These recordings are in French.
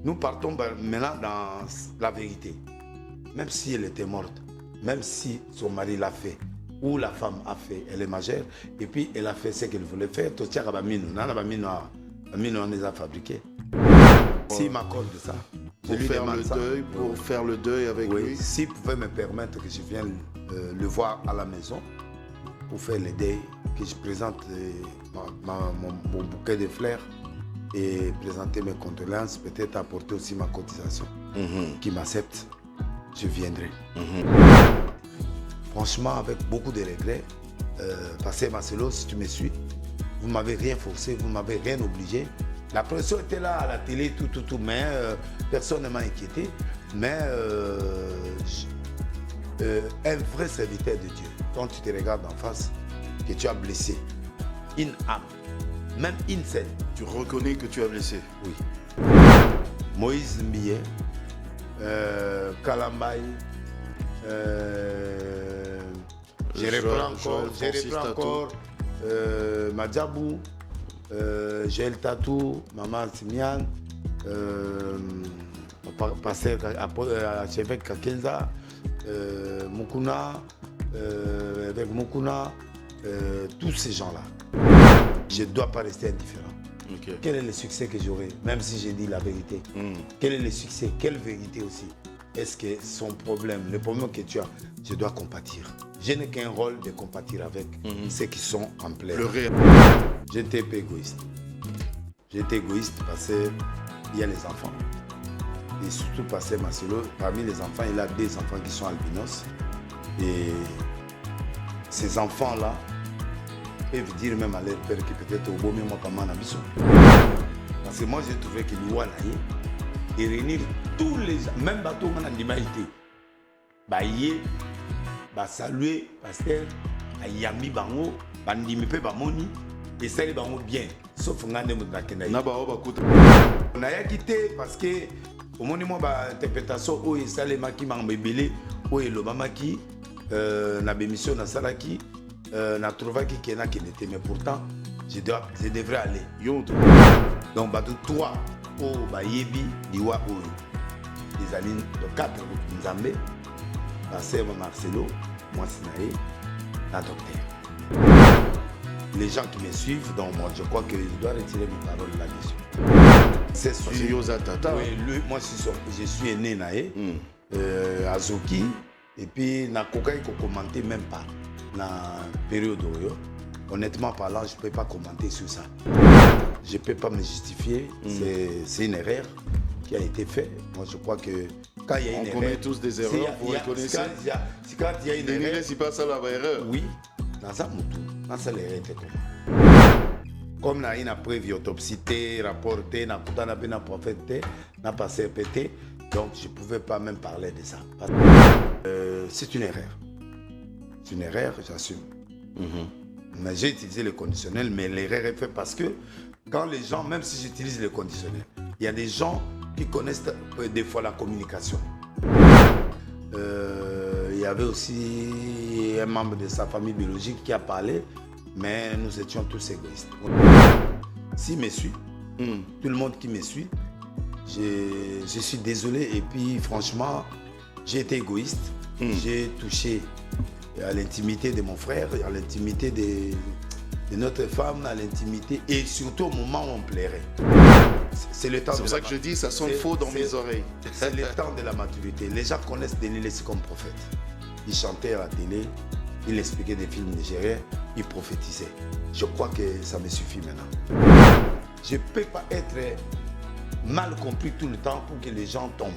Nous partons maintenant dans la vérité. Même si elle était morte, même si son mari l'a fait, ou la femme a fait, elle est majeure, et puis elle a fait ce qu'elle voulait faire, on les a fabriqués. S'il m'accorde ça, pour faire le deuil avec lui. S'il pouvait me permettre que je vienne le voir à la maison, pour faire le deuil, que je présente mon bouquet de fleurs et présenter mes condoléances, peut-être apporter aussi ma cotisation, qui m'accepte, je viendrai. Franchement, avec beaucoup de regrets, Pasteur Marcelo, si tu me suis, vous ne m'avez rien forcé, vous ne m'avez rien obligé. La pression était là à la télé, tout, mais personne ne m'a inquiété. Mais un vrai serviteur de Dieu, quand tu te regardes en face, que tu as blessé une âme, même une scène. Tu reconnais que tu as blessé? Oui. Moïse Mbiye, Kalambay, je reprends encore Madjabou, Joël Tatou, Maman Simian, Pasteur Archevêque Kakenza, Mukuna, avec Mukuna, tous ces gens-là. Je ne dois pas rester indifférent. Okay. Quel est le succès que j'aurai, même si j'ai dit la vérité? Quel est le succès? Quelle vérité aussi? Est-ce que son problème, le problème que tu as, je dois compatir? Je n'ai qu'un rôle de compatir avec ceux qui sont en plein. J'étais peu égoïste. J'étais égoïste parce qu'il y a les enfants. Et surtout parce que Marcelo, parmi les enfants, il a des enfants qui sont albinos. Et ces enfants-là peuvent dire même à leur père que peut-être au beau même comme un abisso. Parce que moi j'ai trouvé que l'Iwa et réunir tous les gens, même bateau en animalité, bailler, saluer, pasteur, yami bango, bandimi pe bamoni, et ça les bango bien, sauf ngane mudakena. On a quitté parce que au moins moi interprétation où il s'allait maki mambébélé, où il l'obamaki, na bémission na salaki. Na trouvé qui n'était, mais pourtant je devrais aller. Donc toi au Bayebi Diwa Oyo les alines de 4 Nzambe, Pasteur Marcelo, moi Sinaé, la docteur. Les gens qui me suivent, donc moi je crois que je dois retirer mes paroles là-dessus. C'est sûr. Oui, moi je suis né naé à Zoki et puis na kokai ko commenter même pas. La période où, honnêtement parlant, je ne peux pas commenter sur ça. Je ne peux pas me justifier. C'est une erreur qui a été faite. Moi, je crois que quand il y a une erreur... On connaît tous des erreurs, vous reconnaissez. Quand il y a une erreur... C'est pas ça la vraie erreur. Oui, dans ça, dans ça, l'erreur était comment. Comme il y a une preuve autopsie, rapporté, n'a pas prophète, n'a pas répété, donc je ne pouvais pas même parler de ça. C'est une erreur. C'est une erreur, j'assume. Mais j'ai utilisé le conditionnel, mais l'erreur est faite parce que quand les gens, même si j'utilise le conditionnel, il y a des gens qui connaissent des fois la communication. Il y avait aussi un membre de sa famille biologique qui a parlé, mais nous étions tous égoïstes. S'il me suit, tout le monde qui me suit, je suis désolé et puis franchement, j'ai été égoïste. J'ai touché à l'intimité de mon frère, à l'intimité de notre femme, à l'intimité et surtout au moment où on plairait. C'est le temps. C'est pour ça que je dis, ça sonne faux dans mes oreilles. C'est le temps de la maturité. Les gens connaissent Denis Lessi comme prophète. Il chantait à la télé, il expliquait des films nigériens, il prophétisait. Je crois que ça me suffit maintenant. Je ne peux pas être mal compris tout le temps pour que les gens tombent.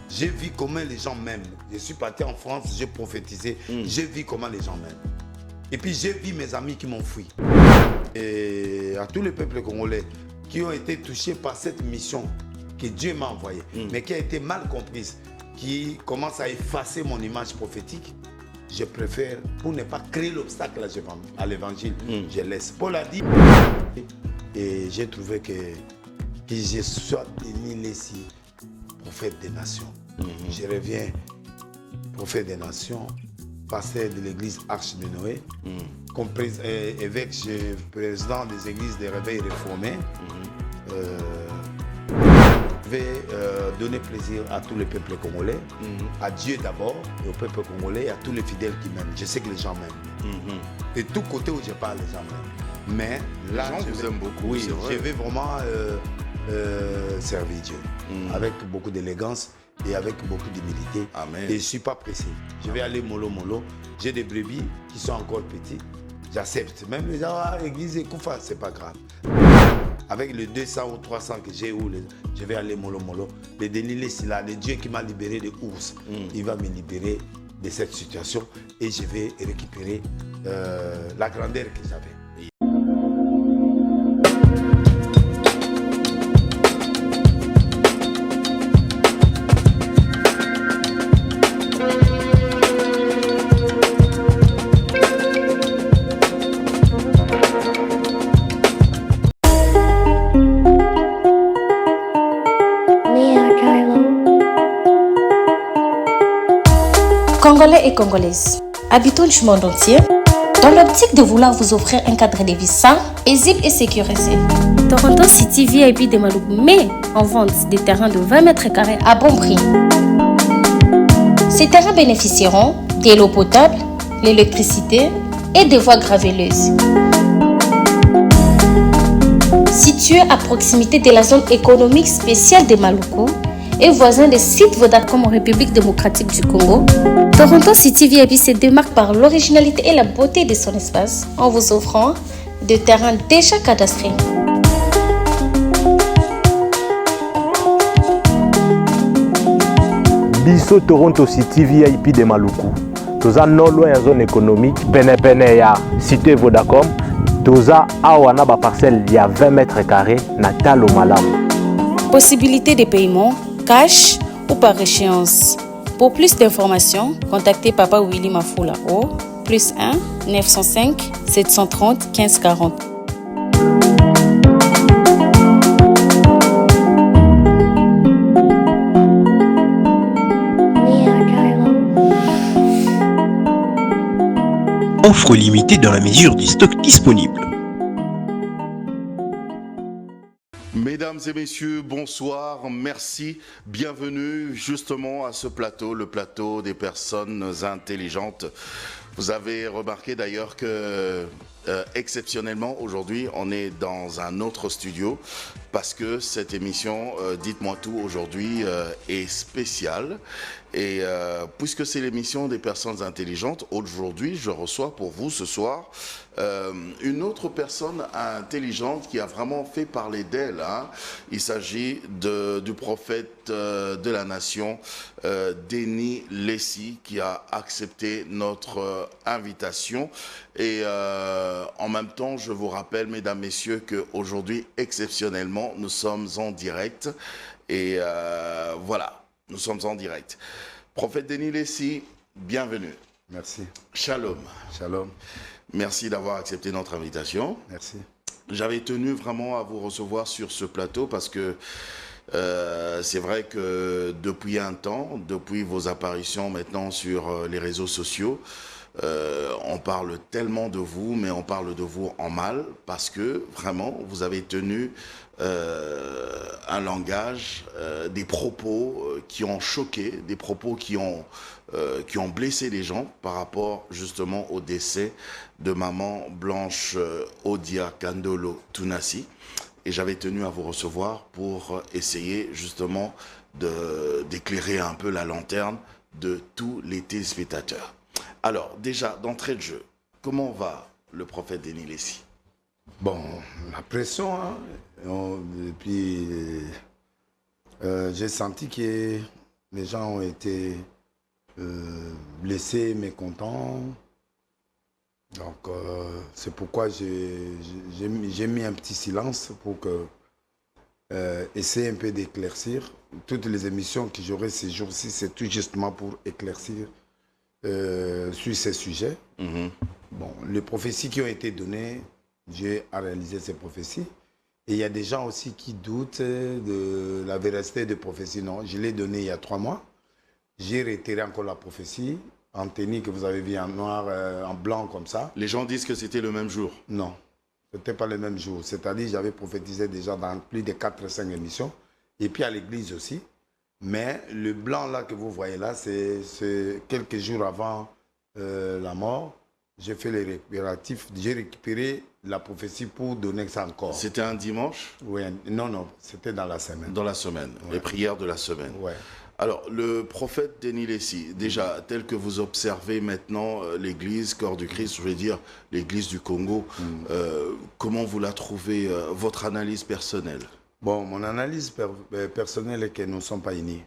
J'ai vu comment les gens m'aiment. Je suis parti en France, j'ai prophétisé. J'ai vu comment les gens m'aiment. Et puis j'ai vu mes amis qui m'ont fui. Et à tous les peuples congolais qui ont été touchés par cette mission que Dieu m'a envoyée, mais qui a été mal comprise, qui commence à effacer mon image prophétique, je préfère, pour ne pas créer l'obstacle à l'évangile, je laisse. Paul a dit, et j'ai trouvé que je sois Denis Lessi, prophète des nations. Je reviens, prophète des nations, pasteur de l'église Arche de Noé, évêque, président des églises des réveils réformés. vais donner plaisir à tous les peuples congolais, à Dieu d'abord, et au peuple congolais, et à tous les fidèles qui m'aiment. Je sais que les gens m'aiment. De tout côté où je parle, les gens m'aiment. Mais là, les gens vous aiment beaucoup. Oui, je vais vraiment servir Dieu avec beaucoup d'élégance et avec beaucoup d'humilité. Amen. Et je ne suis pas pressé. Je vais aller mollo. J'ai des brebis qui sont encore petits. J'accepte. Même les gens à l'église et Koufa, ce n'est pas grave. Avec les 200 ou 300 que j'ai, je vais aller mollo. Le Denis Lessila, le Dieu qui m'a libéré de ours, il va me libérer de cette situation et je vais récupérer la grandeur que j'avais. Congolais et Congolaises, habitants du monde entier, dans l'optique de vouloir vous offrir un cadre de vie sain, paisible et sécurisé, Toronto City VIP de Malougou met en vente des terrains de 20 mètres carrés à bon prix. Ces terrains bénéficieront de l'eau potable, l'électricité et des voies gravelleuses. Situé à proximité de la zone économique spéciale de Malougou, et voisin des sites Vodacom en République démocratique du Congo, Toronto City VIP se démarque par l'originalité et la beauté de son espace en vous offrant des terrains déjà cadastrés. Biso Toronto City VIP de Maluku. Toza non loin en zone économique, pene ya cité Vodacom. Toza awana ba parcelle il y a 20 mètres carrés na talo malamu. Possibilité de paiement cash ou par échéance. Pour plus d'informations, contactez Papa Willy Mafoula au +1 905 730 1540. Offre limitée dans la mesure du stock disponible. Mesdames et messieurs, bonsoir, merci, bienvenue justement à ce plateau, le plateau des personnes intelligentes. Vous avez remarqué d'ailleurs que exceptionnellement aujourd'hui on est dans un autre studio parce que cette émission Dites-moi tout aujourd'hui est spéciale et puisque c'est l'émission des personnes intelligentes, aujourd'hui je reçois pour vous ce soir une autre personne intelligente qui a vraiment fait parler d'elle. Hein. Il s'agit du prophète de la nation, Denis Lessi, qui a accepté notre invitation. Et en même temps, je vous rappelle, mesdames, messieurs, qu'aujourd'hui, exceptionnellement, nous sommes en direct. Et voilà, nous sommes en direct. Prophète Denis Lessi, bienvenue. Merci. Shalom. Shalom. Merci d'avoir accepté notre invitation. Merci. J'avais tenu vraiment à vous recevoir sur ce plateau parce que c'est vrai que depuis un temps, depuis vos apparitions maintenant sur les réseaux sociaux, on parle tellement de vous, mais on parle de vous en mal parce que vraiment vous avez tenu un langage, des propos qui ont choqué, des propos qui ont blessé les gens par rapport justement au décès de maman Blanche Odia Kandolo Tunasi. Et j'avais tenu à vous recevoir pour essayer justement d'éclairer un peu la lanterne de tous les téléspectateurs. Alors déjà, d'entrée de jeu, comment va le prophète Denis Lessi? Bon, la pression, hein. Depuis, j'ai senti que les gens ont été blessés, mécontents. Donc, c'est pourquoi j'ai mis un petit silence pour essayer un peu d'éclaircir. Toutes les émissions que j'aurai ces jours-ci, c'est tout justement pour éclaircir sur ces sujets. Bon, les prophéties qui ont été données, Dieu a réalisé ces prophéties. Et il y a des gens aussi qui doutent de la véracité des prophéties. Non, je l'ai donné il y a 3 mois. J'ai retiré encore la prophétie en tenue que vous avez vu en noir, en blanc comme ça. Les gens disent que c'était le même jour. Non, ce n'était pas le même jour. C'est-à-dire j'avais prophétisé déjà dans plus de 4-5 émissions. et puis à l'église aussi. Mais le blanc là que vous voyez là, c'est quelques jours avant la mort. J'ai fait les réparatifs, j'ai récupéré la prophétie pour donner ça encore. C'était un dimanche? Oui, non, c'était dans la semaine. Dans la semaine, les prières de la semaine. Ouais. Alors, le prophète Denis Lessi, déjà, tel que vous observez maintenant l'église, corps du Christ, je veux dire l'église du Congo, comment vous la trouvez, votre analyse personnelle? Bon, mon analyse personnelle est que nous ne sommes pas unis.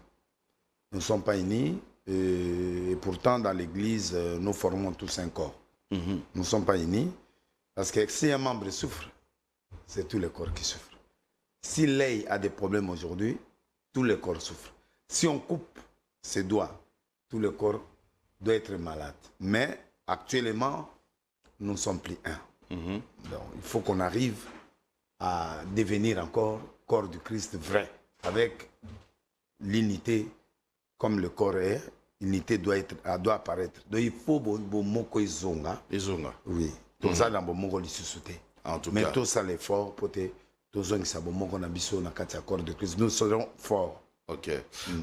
Nous ne sommes pas unis et pourtant dans l'église, nous formons tous un corps. Nous ne sommes pas unis parce que si un membre souffre, c'est tout le corps qui souffre. Si l'œil a des problèmes aujourd'hui, tout le corps souffre. Si on coupe ses doigts, tout le corps doit être malade. Mais actuellement, nous ne sommes plus un. Donc, il faut qu'on arrive à devenir encore corps du Christ vrai, avec l'unité comme le corps est. L'unité doit apparaître. Donc il faut que Izonga. Izonga. Oui. Tout ça dans le En tout mais cas. tout ça l'effort pour que tout ça na corps de Christ. Nous serons forts. Ok.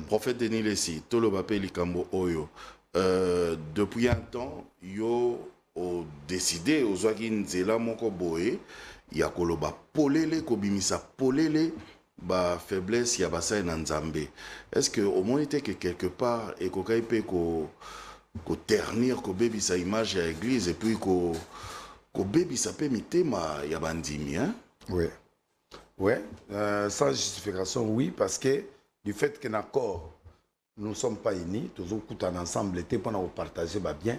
Prophète Denis Lessi, Tolobape Likambo Oyo. Depuis un temps, yo ont décidé, aux Nzela Moko Boé, Yakoloba Polele, Kobimisa Polele, ba faiblesse, Yabasa et Nanzambe. Est-ce que au moins était que quelque part, et qu'on peut ternir, qu'on baby sa image à l'église, et puis qu'on baby sa peut miter ma Yabandimi, hein? Oui. Oui. Sans justification, oui, parce que du fait que d'accord, nous ne sommes pas unis, tous en ensemble, était pour nous partager bien.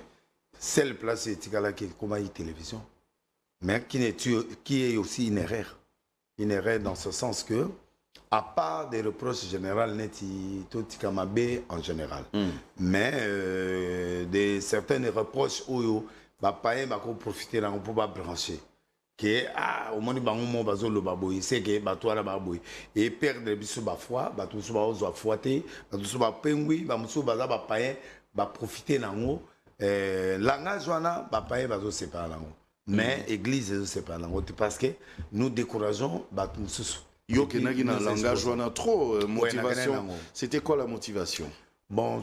Seule place c'est qui est comme la télévision, mais qui est aussi une erreur. Une erreur dans ce sens que, à part des reproches généraux, tout en général, mais de certains reproches où les gens profiter d'en pour brancher. Que au moment où bazo le baboy c'est que batouara baboy et perdre biso ba foi batou so ba ozo fouaté batou so ba pengui ba muso baza ba paye ba profiter nango langage wana ba paye bazo séparer nango mais église zo séparer nango parce que nous décourageons batou mususu yo kenaki na langage wana trop motivation. C'était quoi la motivation? Bon,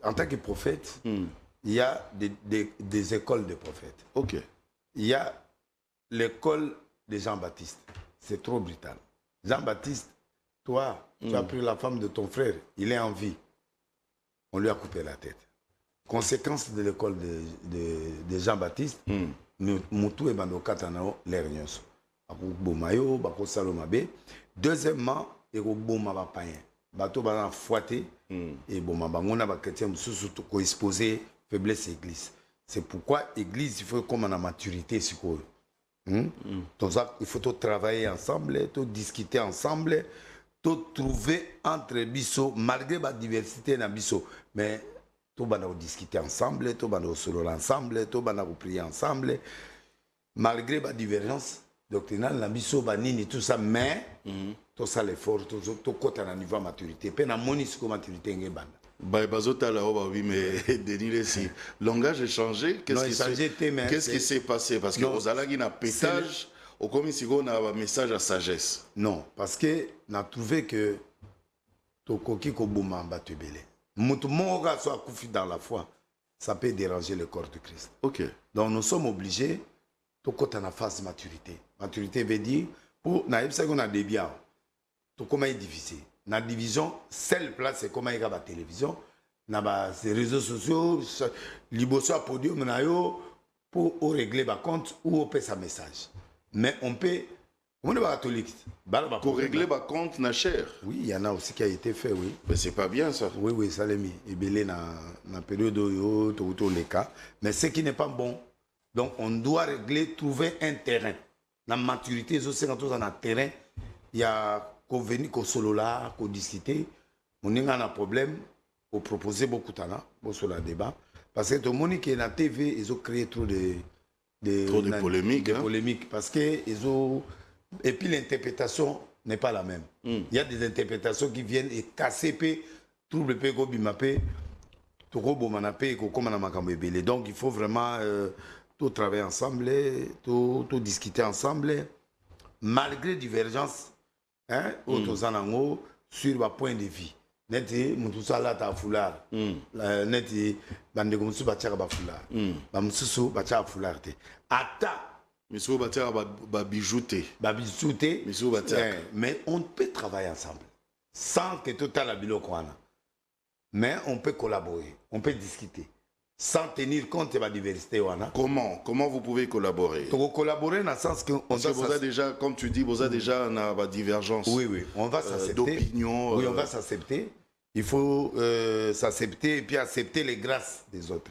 en tant que prophète, il y a des écoles de prophètes. Ok. Il y a l'école de Jean-Baptiste. C'est trop brutal. Jean-Baptiste, toi, tu as pris la femme de ton frère, il est en vie. On lui a coupé la tête. Conséquence de l'école de Jean-Baptiste, Moutou et Bandokatanao, l'Ernios. Bomayo, Bako Salomabe. Deuxièmement, il y a Boma Payen. Bato Bana Fouaté et Boma Bangona Baketiam sous exposé faiblesse église. C'est pourquoi l'église, il faut comme en maturité. Donc, il faut tout travailler ensemble, tout discuter ensemble, tout trouver entre biso, malgré la diversité dans biso. Mais tout va discuter ensemble, tout va solo ensemble, tout va prier ensemble, malgré la divergence doctrinale dans biso, banini tout ça, mais tout ça l'effort, tout côté à niveau de maturité. Puis, dans mon maturité, il y a oui, mais Denis Lessi, le langage a changé. Qu'est-ce qui s'est passé? Parce que vous avez un pétage, au commissaire, on a un message à sagesse. Non, parce que on a trouvé que Tokoki Kobuma Batubele. Moutumonga soit koufi dans la foi, ça peut déranger le corps de Christ. Ok. Donc nous sommes obligés, tout côté en phase de maturité. Maturité veut dire, pour qu'on a des biens, tout comment est divisé. La division, seule place, c'est comment il y a la télévision, les réseaux sociaux, liboso à podium, pour régler les comptes ou on paie sa message. Mais on peut, on est catholique. Pour régler les comptes, na cher. Oui, il y en a aussi qui a été fait, oui. Mais c'est pas bien ça. Oui, ça l'a mis. Et belé dans la période où tout les cas. Mais ce qui n'est pas bon. Donc on doit régler, trouver un terrain. La maturité, quand on a un terrain, il y a qu'on venir qu'on solo là, qu'on discuter, on a un problème, on proposer beaucoup de temps, sur le débat. Parce que tout le monde qui est dans la TV, ils ont créé trop de polémiques. Polémiques parce que ils ont... Et puis l'interprétation n'est pas la même. Il y a des interprétations qui viennent et casser, trouble, bimapé, donc il faut vraiment tout travailler ensemble, tout discuter ensemble, malgré divergence. hein autozanango sur le point de vie neti mutusala ta foulard neti bande comme ça bachaka ba foulard ba mususu bachaka foulard te ata Monsieur Batia ba bijouté babizouté mais on peut travailler ensemble sans que tout à la bilokwana mais on peut collaborer on peut discuter sans tenir compte de la diversité wana. Comment vous pouvez collaborer? Donc collaborer dans le sens que on vous a déjà, comme tu dis, vous a déjà une divergence. Oui, on va s'accepter. D'opinion. Oui, on va s'accepter. Il faut s'accepter et puis accepter les grâces des autres.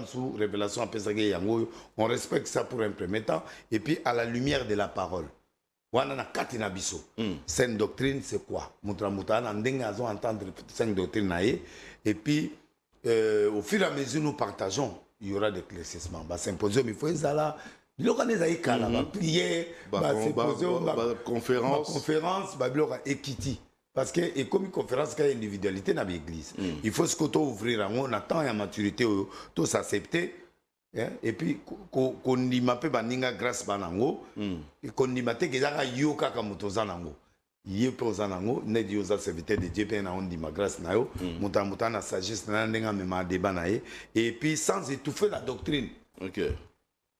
Sous révélation on respecte ça pour un premier temps et puis à la lumière de la parole. C'est une doctrine, c'est quoi? Entendre cinq doctrines et puis au fur et à mesure nous partageons, il y aura des éclaircissements. Symposium, il faut ça il y aura des prières, conférences, équité. Parce que et comme une conférence qui a une individualité dans l'église, il faut se ouvrir, on attend la maturité, tout s'accepter. Et puis qu'on dit ma pe baninga grâce banango, qu'on dit ma te que ça yo kaka mutozanango. Yé pozanango ne di oza serviteur de Dieu pe na on dit ma grâce na yo muta na sagesse na ndenga mema débat na ye et puis sans étouffer la doctrine. OK.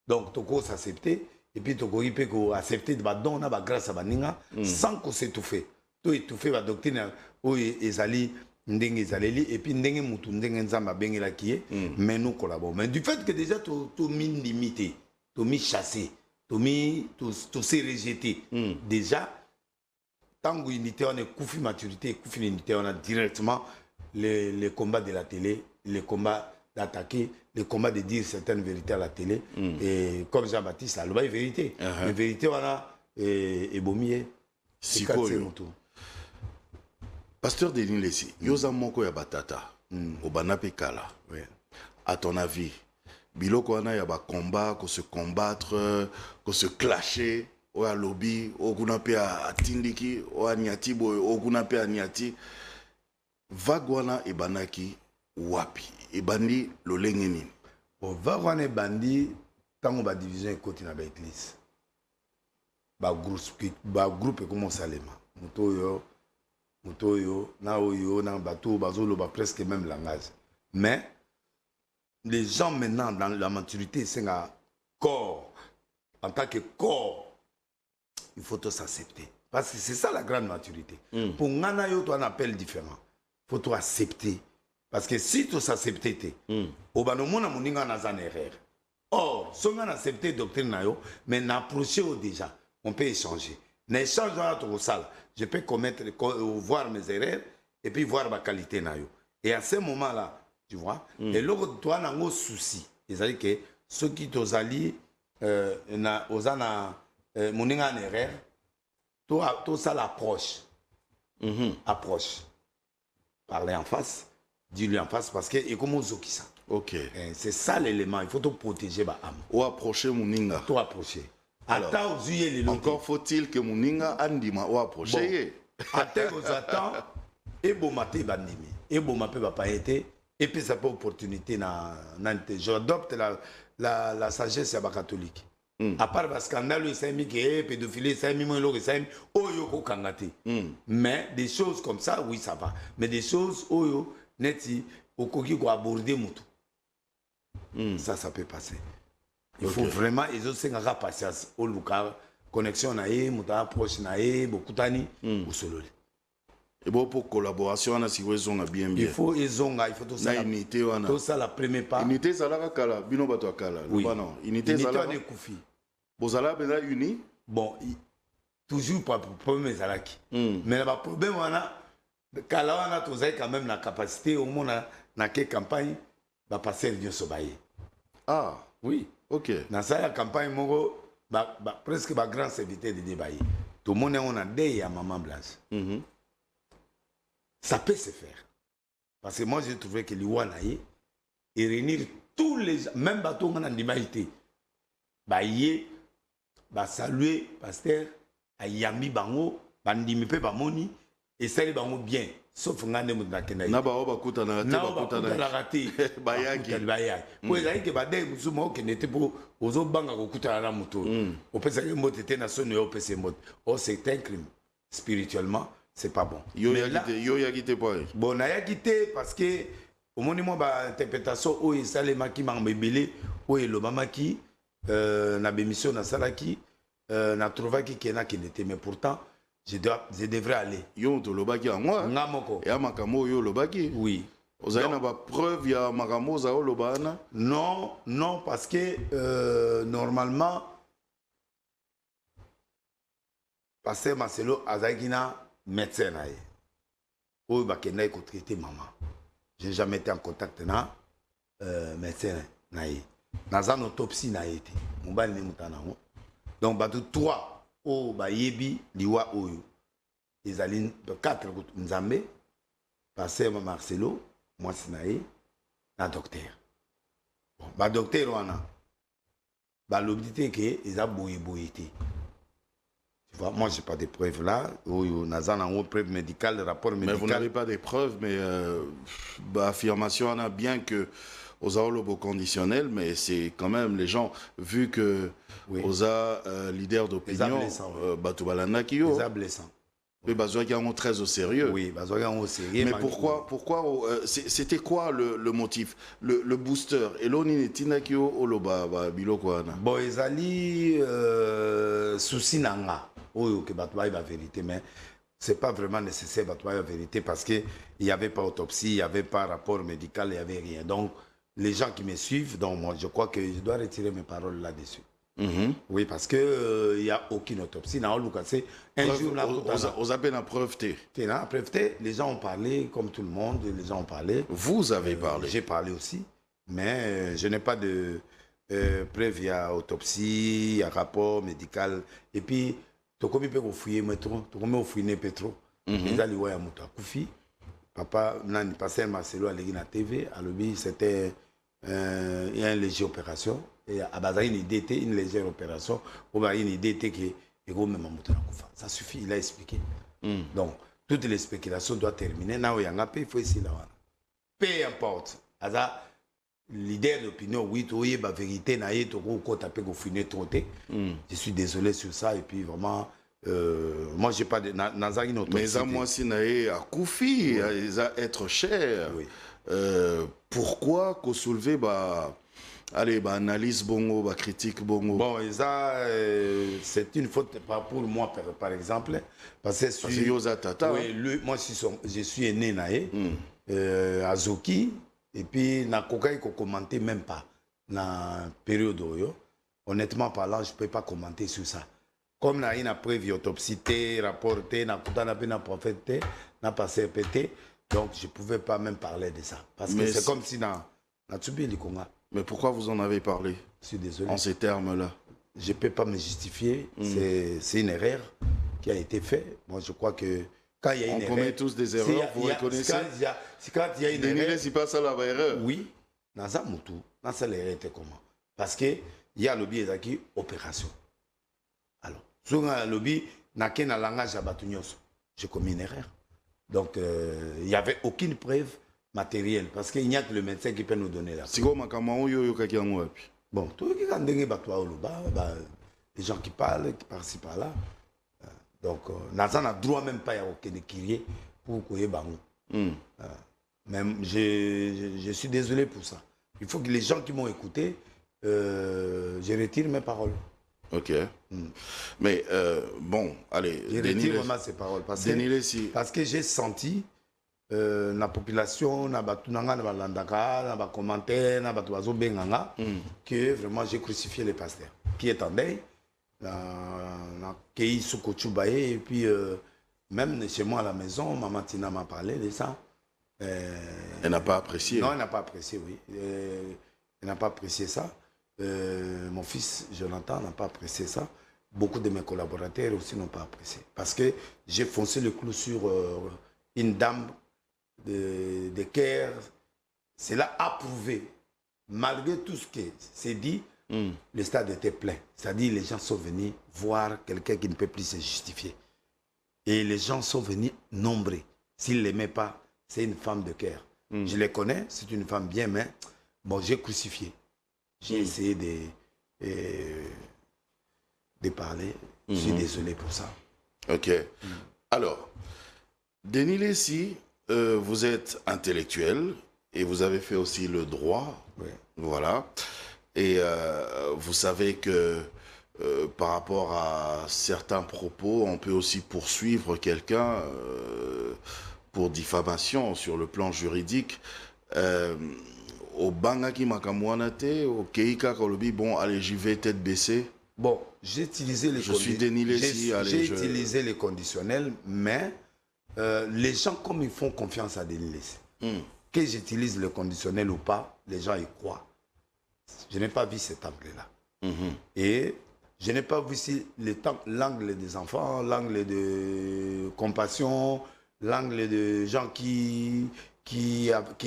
Donc toko s'accepter et puis toko ipe ko accepter ba don na ba grâce baninga sans qu'on s'étouffer. To étouffer la doctrine o ezali ndenge ezaleli et puis ndenge mutu ndenge nzamba bengela kié mais nous collaborons. Mais du fait que déjà to min limité, to mi chassé, to s'est rejeté déjà. Tant que l'unité, on est koufi maturité, koufi l'unité, on a directement les combats de la télé, les combats d'attaquer, les combats de dire certaines vérités à la télé. Et comme Jean-Baptiste, la loi est vérité. La vérité, on a ébommier. C'est Pasteur Denis Lessi, yoza moko ya batata, obana pekala. À ton avis, biloko wana ya ba combat, ko se combattre, ko se clasher. Oya lobby okuna pe atindiki oya nyati boy okuna pe nyati vagwana ebanaki wapi ebandi lolenge nini vagwana ebandi tango ba division ekoti na ba église ba groupe comme salema mutoyo na oyo na bato bazolo ba presque même langage mais les gens maintenant dans la maturité c'est un corps en tant que corps. Il faut tout s'accepter. Parce que c'est ça la grande maturité. Pour Ngana yo, tu as un appel différent. Il faut tout accepter. Parce que si tu s'acceptes, au banomona moninga na zan erreur. Or, si on a accepté doctrine na yo, mais n'approcher déjà, on peut échanger. N'échange dans notre salle, je peux voir mes erreurs et puis voir ma qualité na yo. Et à ce moment-là, tu vois, et là, tu as un souci. C'est-à-dire que ceux qui t'ont alliés, moninga en erreur, tout ça l'approche. Approche. Parler en face, dis-lui en face, parce que et comment on ça. Ok. C'est ça l'élément, il faut te protéger ma âme. Ou approcher moninga. Tout approcher. Alors, encore faut-il que moninga andima ou approcher. Attends aux attends, et bon maté bandimi, et bon maté va pas été, et puis ça peut opportunité na j'adopte la sagesse à catholique. À part le scandale, c'est mis que pédophilie, c'est mis mon c'est oyo kangate. Mais des choses comme ça, oui, ça va. Mais des choses oyo neti okoki ko aborder mutu. Ça peut passer. Il faut vraiment ils ont une patience. Au luka connexion nae, muta approche nae, beaucoup tani ou solo. Et bon pour collaboration on a si ils ont bien. Il faut tout ça. La unité on a. Tout ça la première part. Unité ça la kala, bino bato kala. Non, unité ça la kufi. Bozala bena uni. Bon, toujours pas problème ezalaki. Mais le problème on a kala on a tous quand même la capacité au monde na quelle campagne va passer bien sobaye. Ah, oui. OK. Dans cette campagne moko presque ba grand serviteur de débat. Tout le monde on a des à maman Blanche. Ça peut se faire. Parce que moi j'ai trouvé que l'Iwanaye et réunir tous les même bateau on a d'humanité. Baye ba saluer pasteur ayami bango bandimi pe ba moni et sali bango bien sauf ngane mu nakena na ba oba kuta na la raté bayaki ko ezali ke ba de musumo ke nete po ozo banga ko kuta na moto o pesa ke moto te na sono yo pesa moto o c'est un crime spirituellement, c'est pas bon. Yo Mais ya là, quitté, yo ya quitté pas. bon, on a quitté parce que au moment où l'interprétation, où il s'est maki mambébélé, où il l'obamaki, na bémission na salaki, na trouvaki qu'il y en a qui n'étaient, mais pourtant, je devrais aller. Yo to lobaki en moi. Ngamoko. Et makamo yo lobaki. Oui. Vous avez une preuve, il y a makamo za lobana. Non, non, parce que normalement, Pasteur Marcelo Azagina, médecin, où il a traité maman. Je n'ai jamais été en contact avec médecin. Dans une autopsie, donc, trois, au Bayebi, Liwa Oyo. Les alines de 4 Nzambe, Pasteur Marcelo, moi, c'est un docteur. Bon, docteur, on a l'objet qu'ils ont boyé. Moi, je n'ai pas de preuves là. On a une preuve médicale, rapport médical. Mais vous n'avez pas de preuves, mais affirmation, on a bien que aux aolobo conditionnel, mais c'est quand même les gens, vu que oui. aux leader d'opinion, Batoubalana qui yo. Les blessants. Mais Bazoua qui est très au sérieux. Oui, Bazoua au sérieux. Mais pourquoi c'était quoi le motif? Le booster. Et l'on est Tinakio Oloba Bilokwana. Bon, ils allaient souci nanga. Oui, que Batouba la vérité, mais c'est pas vraiment nécessaire Batouba la vérité parce que il y avait pas autopsie, il y avait pas rapport médical, il y avait rien. Donc les gens qui me suivent, donc moi je crois que je dois retirer mes paroles là-dessus. Oui, parce que il y a aucune autopsie. Un jour là, on appelle la preuve T. Les gens ont parlé comme tout le monde. Les gens ont parlé. Vous avez parlé. J'ai parlé aussi, mais je n'ai pas de preuve. Il y a autopsie, il y a rapport médical. Et puis, tu peux vous fouiller métro, tu peux fouiller pétro. Les alliés à Mouta Koufi. Papa, Nani Pasteur Marcelo à la TV. À l'objet, c'était une légère opération. Et à base une légère opération, ou une idée que ça suffit, il a expliqué. Donc, toutes les spéculations doivent terminer. Il faut essayer là. Peu importe. Leader d'opinion, oui, tu as la vérité, je suis désolé sur ça. Et puis vraiment, moi, je n'ai pas de. Mais ça, moi, si à Koufi, être cher. Oui. Pourquoi qu'on soulevait allez, analyse bongo, critique bongo. Bon, et ça, c'est une faute pas pour moi, par exemple. Parce que oui, moi, je suis né à Zoki. Et puis, na koka, il ne commentait même pas. Dans la période où, honnêtement parlant, je ne peux pas commenter sur ça. Comme il y a une preuve autopsie, rapporté, na prophète, na passé répété. Donc, je ne pouvais pas même parler de ça. Parce que c'est comme si dans Tsubi Likonga. Mais pourquoi vous en avez parlé? Je suis désolé. En ces termes-là. Je ne peux pas me justifier. C'est une erreur qui a été faite. Moi, je crois que quand il y a une erreur... On commet tous des erreurs, vous reconnaissez? Quand il y a une erreur... c'est pas ça la erreur. Oui. Dans ça, dans ça, l'erreur était comment? Parce qu'il y a le lobby qui opération. Alors, sur le lobby, il y a un langage à Batunios. J'ai commis une erreur. Donc, il n'y avait aucune preuve matérielle, parce qu'il n'y a que le médecin qui peut nous donner la preuve. Bon, tout le monde, les gens qui parlent, qui partent par là. Donc, Nazan n'a droit même pas à aucun écrier pour couiller Bangou. Même, je suis désolé pour ça. Il faut que les gens qui m'ont écouté, je retire mes paroles. Ok. Mais bon, allez. Je retire vraiment ces paroles. Parce que j'ai senti la population, na batunanga, na balandaka, na bacommentaire, na batuazo benganga, que vraiment j'ai crucifié les pasteurs. Qui est en deuil, na kei sukochubaye, et puis même chez moi à la maison, maman Tina m'a parlé de ça. Elle n'a pas apprécié. Non, elle n'a pas apprécié, oui. Elle n'a pas apprécié ça. Mon fils Jonathan n'a pas apprécié ça. Beaucoup de mes collaborateurs aussi n'ont pas apprécié. Parce que j'ai foncé le clou sur une dame de Caire. C'est là approuvé. Malgré tout ce qui s'est dit, le stade était plein. C'est-à-dire les gens sont venus voir quelqu'un qui ne peut plus se justifier. Et les gens sont venus nombreux. S'ils ne l'aimaient pas, c'est une femme de Caire. Je les connais, c'est une femme bien, mais bon, j'ai crucifié. J'ai essayé de parler. Je suis désolé pour ça. Ok. Alors, Denis Lessi, vous êtes intellectuel et vous avez fait aussi le droit. Oui. Voilà. Et vous savez que par rapport à certains propos, on peut aussi poursuivre quelqu'un pour diffamation sur le plan juridique. Au Bangaki Makamouanate, au Keika Kolobi, bon, allez, j'y vais tête baissée. Bon, j'ai utilisé les utilisé les conditionnels, mais les gens, comme ils font confiance à Denis Lessi, que j'utilise le conditionnel ou pas, les gens y croient. Je n'ai pas vu cet angle-là. Et je n'ai pas vu ici l'angle des enfants, l'angle de compassion, l'angle de gens qui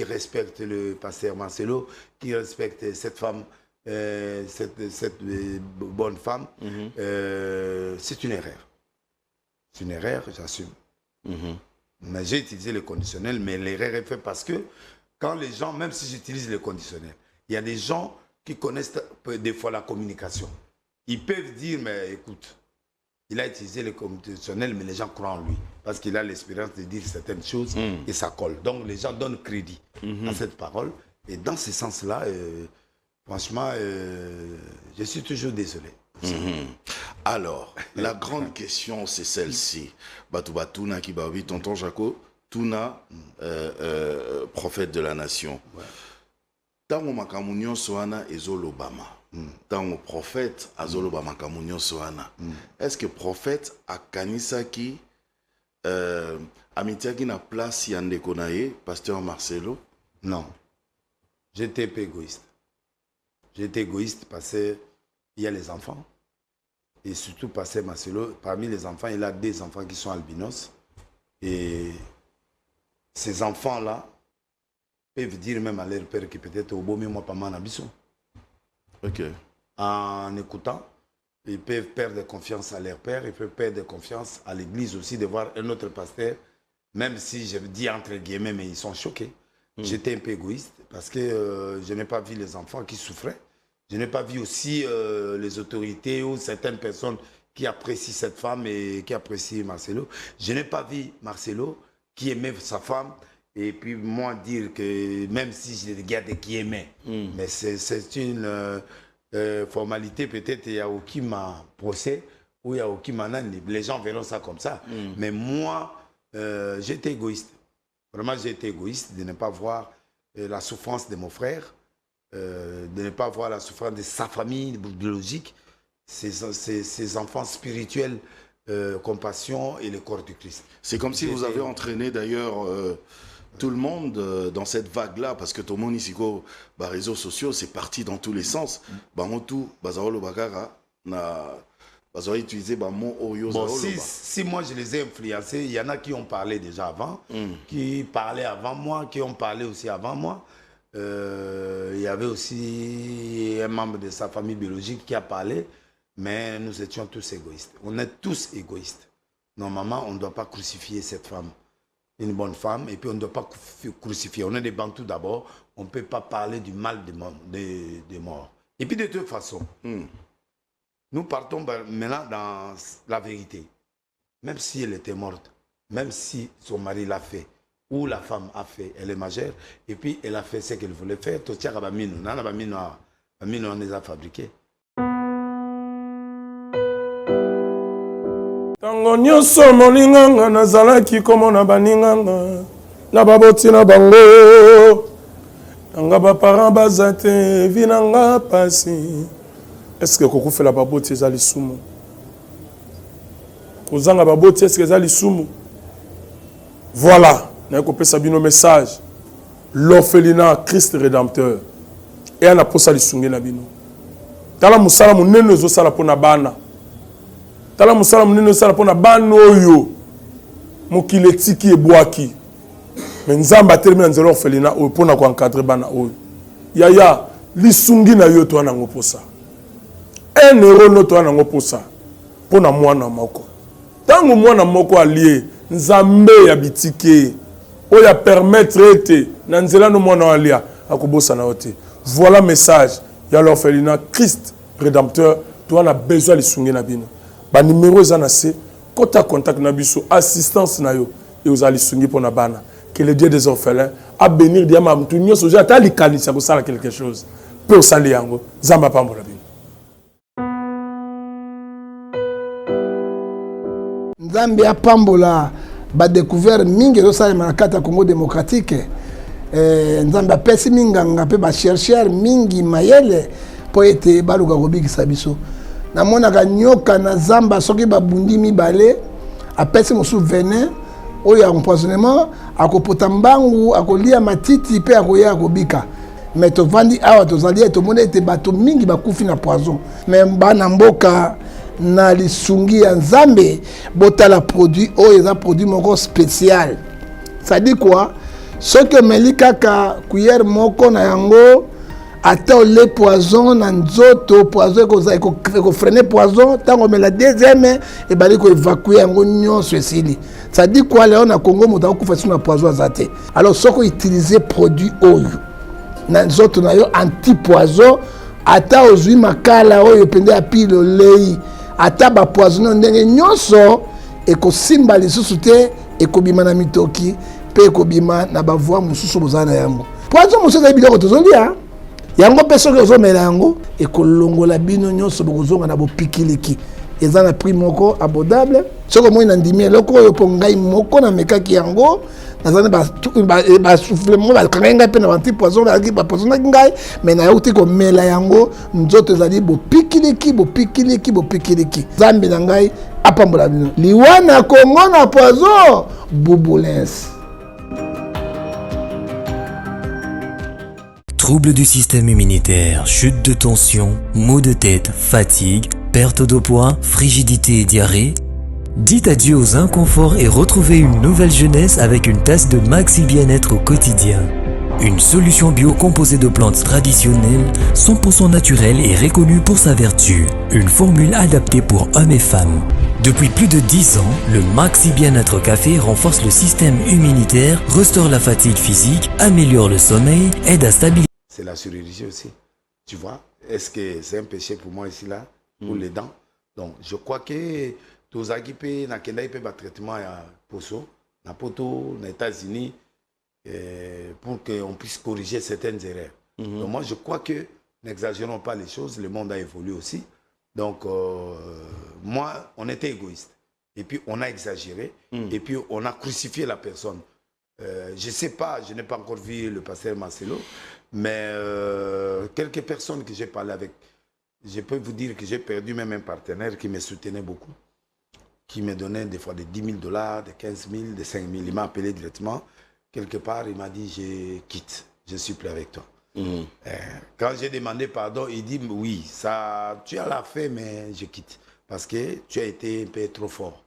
respectent le pasteur Marcelo, qui respectent cette femme, cette bonne femme. C'est une erreur. C'est une erreur, j'assume. Mais j'ai utilisé le conditionnel, mais l'erreur est faite parce que quand les gens, même si j'utilise le conditionnel, il y a des gens qui connaissent des fois la communication. Ils peuvent dire, mais écoute, il a utilisé le conditionnel, mais les gens croient en lui. Parce qu'il a l'expérience de dire certaines choses et ça colle. Donc les gens donnent crédit à cette parole. Et dans ce sens-là, franchement, je suis toujours désolé. Alors, la grande question, c'est celle-ci. Batouba Tuna Kibawi, tonton Jaco, Tuna, prophète de la nation. Tango makamunyo soana ezolo bama. Tango prophète azolo bama kamunyo soana. Est-ce que prophète a kanisaki amitiaki na place yandeko nae, pasteur Marcelo? Non. J'étais peu égoïste. J'étais égoïste parce qu'il y a les enfants. Et surtout parce que Marcelo, parmi les enfants, il a des enfants qui sont albinos. Et ces enfants-là peuvent dire même à leur père que peut-être au beau moi pas mal ambition. Ok. En écoutant, ils peuvent perdre confiance à leur père, ils peuvent perdre confiance à l'église aussi de voir un autre pasteur, même si je dis entre guillemets, mais ils sont choqués. J'étais un peu égoïste parce que je n'ai pas vu les enfants qui souffraient. Je n'ai pas vu aussi les autorités ou certaines personnes qui apprécient cette femme et qui apprécient Marcelo. Je n'ai pas vu Marcelo qui aimait sa femme. Et puis moi dire que même si je regarde qui aimait, mais c'est une formalité, peut-être il y a aucun procès ou il y a aucun manani. Les gens verront ça comme ça. Mais moi, j'étais égoïste. Vraiment, j'ai été égoïste de ne pas voir la souffrance de mon frère, de ne pas voir la souffrance de sa famille biologique, ses enfants spirituels, compassion et le corps du Christ. C'est comme si vous avez entraîné d'ailleurs tout le monde dans cette vague-là, parce que tout le monde ici, les réseaux sociaux, c'est parti dans tous les sens. Si moi je les ai influencés, il y en a qui ont parlé déjà avant, qui parlaient avant moi, qui ont parlé aussi avant moi. Il y avait aussi un membre de sa famille biologique qui a parlé, mais nous étions tous égoïstes. On est tous égoïstes. Normalement, on ne doit pas crucifier cette femme, une bonne femme, et puis on ne doit pas crucifier. On est des Bantous d'abord, on ne peut pas parler du mal des morts. Et puis de toute façon, nous partons maintenant dans la vérité. Même si elle était morte, même si son mari l'a fait, ou la femme a fait, elle est majeure, et puis elle a fait ce qu'elle voulait faire, on les a fabriqués. Tango nyonso molinganga nazalaki komona baninganga na baboti na bango nanga baparent baza te vi nanga pasi. Est-ce que kokufela baboti eza lisumu? Kozanga baboti est-ce que eza lisumu? Voilà, naye kopesa bino message. L'orphelinat Christ rédempteur et ana posa lisungi na bino. Tala musala munene ezosala pona bana. Tala musala munene ezosala pona bana oyo mokili etiki ebwaki. Mais nzamba atelemi na nzela orphelinat oyo pona ko encadrer bana oyo. Yaya lisungi na yo to ana ngoposa. Un euro noto ana ngoposa pona mwana moko. Tango mwana moko allié nzambe ya bitike oya permettre ete na nzela no mwana alia akobosa na ote. Voilà message ya l'orphelinat Christ rédempteur. Tu as besoin de sungi na bino. Ba numéro eza na se Quand tu contact nabiso, assistance na yo, et aux alisungi pour nabana, que le Dieu des orphelins a bénir diama mtunyo soja ata likani ça ça quelque chose. Peu sali yango, zamba pambola bin. Nzambe a pambola ba découvert mingi zo sali manakata Congo démocratique. Nzambe a pesi minganga pe ba chercheur mingi mayele po ete baluka kobikisa biso. Namonaka nyoka na zamba soki babundi mibale apesi mosu venin oyo empoisonnement akopota mbangu akolia matiti pe akoya akobika mais tovandi awa tozali tomona ete bato mingi bakufi na poison mais bana mboka na lisungi ya nzambe botala produit oyo eza produit moko spécial ça dit quoi soki omeli kaka cuillère moko na yango ata ole poison na nzoto poison ekofreine poison ntango omela deuxième ebali koévacue yango nyonso esili ça dit quoi leo na Congo moto akufa sino na poison aza te alors soki outilize produit oyo na nzoto na yo anti poison ata ozwi makala oyo pende ya pile olei ata bapoisonne ndenge nyonso ekosimba lisusu te ekobima na mitoki mpe ekobima na bavoi mosusu bozala na yango poison mosusu ezali biloko tozolia yango mpe soki ozomela yango ekolongola bino nyonso bokozonga na bopikiliki eza na prix moko abordable soki omoi na ndimi eloko oyo mpo ngai moko namekaki yango nazali basouffle moko bakangai ngai mpe na bantipoison bapoisonaki ngai mai nayauti komela yango nzoto ezali bopikiliki nzambe na ngai apambola bino liwa na Congo na poison bubulens. Troubles du système immunitaire, chute de tension, maux de tête, fatigue, perte de poids, frigidité et diarrhée. Dites adieu aux inconforts et retrouvez une nouvelle jeunesse avec une tasse de Maxi Bien-être au quotidien. Une solution bio composée de plantes traditionnelles, 100% naturelle et reconnue pour sa vertu. Une formule adaptée pour hommes et femmes. Depuis plus de 10 ans, le Maxi Bien-être Café renforce le système immunitaire, restaure la fatigue physique, améliore le sommeil, aide à stabiliser. C'est la chirurgie aussi. Tu vois, est-ce que c'est un péché pour moi ici là, pour les dents? Donc, je crois que tous les gens qui ont un traitement à Poso, à Poto, aux États-Unis, pour qu'on puisse corriger certaines erreurs. Donc, moi, je crois que n'exagérons pas les choses, le monde a évolué aussi. Donc, moi, on était égoïste. Et puis, on a exagéré. Et puis, on a crucifié la personne. Je ne sais pas, je n'ai pas encore vu le pasteur Marcelo, mais quelques personnes que j'ai parlé avec, je peux vous dire que j'ai perdu même un partenaire qui me soutenait beaucoup, qui me donnait des fois des $10 000, des 15 000, des 5 000. Il m'a appelé directement. Quelque part, il m'a dit, je quitte, je ne suis plus avec toi. Quand j'ai demandé pardon, il dit, oui, ça, tu as la fait, mais je quitte. Parce que tu as été un peu trop fort.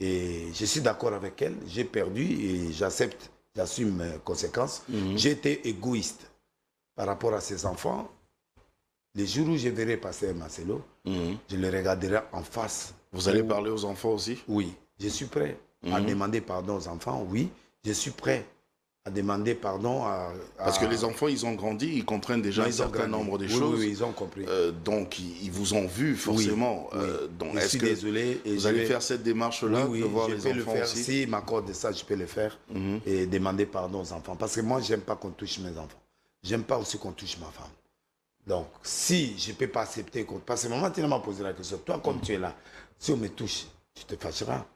Et je suis d'accord avec elle, j'ai perdu et j'accepte, j'assume mes conséquences. J'ai été égoïste par rapport à ses enfants. Les jours où je verrai passer Marcelo, je le regarderai en face. Vous allez parler aux enfants aussi? Oui, je suis prêt à demander pardon aux enfants, oui. Je suis prêt à demander pardon à... Parce que les enfants, ils ont grandi, ils comprennent déjà un certain nombre de choses. Oui, ils ont compris. Donc, ils vous ont vu, forcément. Oui. Donc, je suis désolé. Et vous allez faire cette démarche-là de voir les enfants faire. aussi? Si m'accorde ça, je peux le faire et demander pardon aux enfants. Parce que moi, je n'aime pas qu'on touche mes enfants. J'aime pas aussi qu'on touche ma femme. Donc, si je ne peux pas accepter... Parce que maman, tu m'as posé la question. Toi, comme tu es là, si on me touche, tu te fâcheras.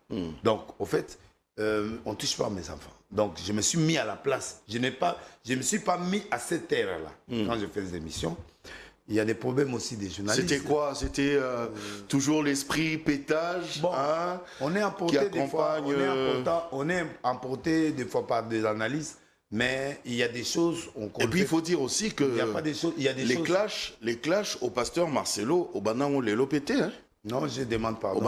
Donc, au fait... on ne touche pas à mes enfants. Donc, je me suis mis à la place. Je ne me suis pas mis à cette ère-là. Quand je fais des émissions, il y a des problèmes aussi des journalistes. C'était quoi? C'était toujours l'esprit pétage, bon, hein, on est emporté des fois, on est emporté des fois par des analyses, mais il y a des choses... Et puis, il faut dire aussi que il y a pas des choses, il y a des les clashs au pasteur Marcelo, au Banan, on les lopété, hein? Non, je demande pardon. Au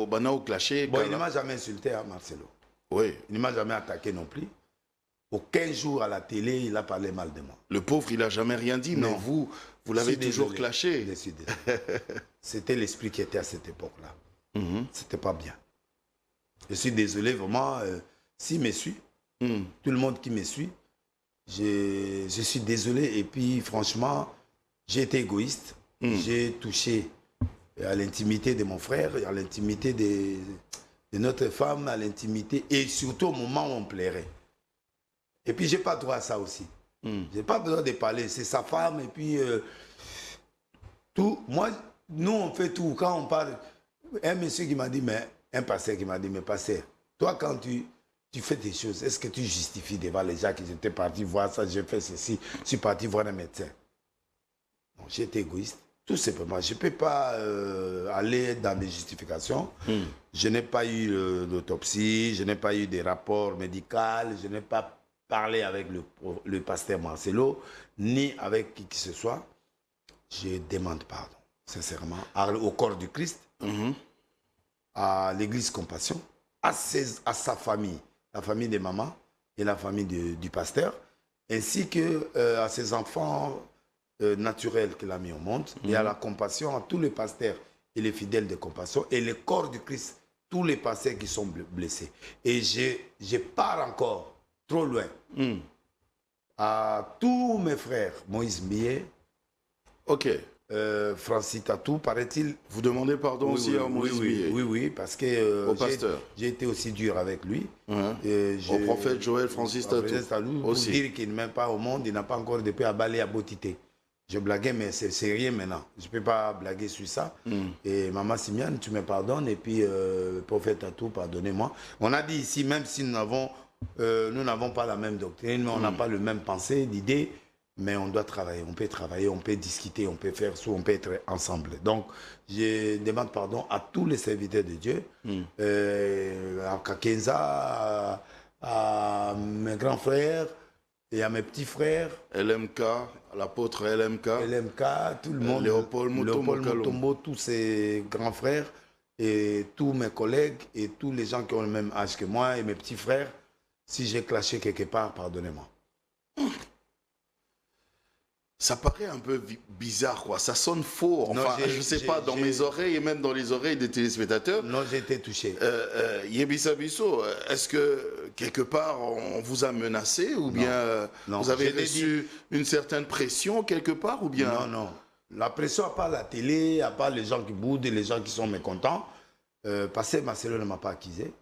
Bana au clashé. Bon, il ne m'a jamais insulté à Marcelo. Oui. Il ne m'a jamais attaqué non plus. Aucun jour à la télé, il a parlé mal de moi. Le pauvre, il n'a jamais rien dit, non. Mais vous l'avez toujours clashé. C'était l'esprit qui était à cette époque-là. C'était pas bien. Je suis désolé, vraiment. S'il me suit, tout le monde qui me suit, je suis désolé. Et puis, franchement, j'ai été égoïste. J'ai touché à l'intimité de mon frère, à l'intimité de notre femme, à l'intimité, et surtout au moment où on plairait. Et puis, j'ai pas droit à ça aussi. J'ai pas besoin de parler. C'est sa femme, et puis... tout. Moi, nous, on fait tout. Quand on parle... Un monsieur qui m'a dit, mais... Un pasteur qui m'a dit, mais pasteur, toi, quand tu fais des choses, est-ce que tu justifies devant les gens qui étaient partis voir ça, j'ai fait ceci, je suis parti voir un médecin? Non, j'étais égoïste. Tout simplement, je ne peux pas aller dans des justifications. Je n'ai pas eu d'autopsie, je n'ai pas eu des rapports médicaux, je n'ai pas parlé avec le pasteur Marcelo, ni avec qui que ce soit. Je demande pardon, sincèrement, au corps du Christ, à l'église Compassion, à sa famille, la famille des mamans et la famille du pasteur, ainsi que à ses enfants naturels qu'il a mis au monde, et à la Compassion, à tous les pasteurs et les fidèles de Compassion, et le corps du Christ, tous les pasteurs qui sont blessés. Et je pars encore trop loin à tous mes frères, Moïse Millet, Francis Tatou, paraît-il. Vous demandez pardon aussi à Moïse Millet? Oui, parce que au pasteur. J'ai été aussi dur avec lui. Au prophète Joël Francis Tatou aussi. Pour dire qu'il ne m'aime pas au monde, il n'a pas encore depuis à balayer à Botité. Je blaguais, mais c'est rien maintenant. Je ne peux pas blaguer sur ça. Et Maman Simiane, tu me pardonnes. Et puis, prophète Tatou, pardonnez-moi. On a dit ici, même si nous n'avons pas la même doctrine, on n'a pas le même pensée, l'idée, mais on doit travailler. On peut discuter, on peut faire ça, on peut être ensemble. Donc, je demande pardon à tous les serviteurs de Dieu, à Kakenza, à mes grands frères et à mes petits frères. LMK, l'apôtre LMK, tout le monde. Léopold Mutombo, tous ses grands frères et tous mes collègues et tous les gens qui ont le même âge que moi et mes petits frères. Si j'ai clashé quelque part, pardonnez-moi. Ça paraît un peu bizarre, quoi. Ça sonne faux. Enfin, je ne sais pas, dans mes oreilles et même dans les oreilles des téléspectateurs. Non, j'ai été touché. Yebisa Bisso, est-ce que quelque part on vous a menacé ou bien vous avez reçu une certaine pression quelque part ou bien... Non. La pression, à part la télé, à part les gens qui boudent et les gens qui sont mécontents, Pasteur Marcelo ne m'a pas accusé.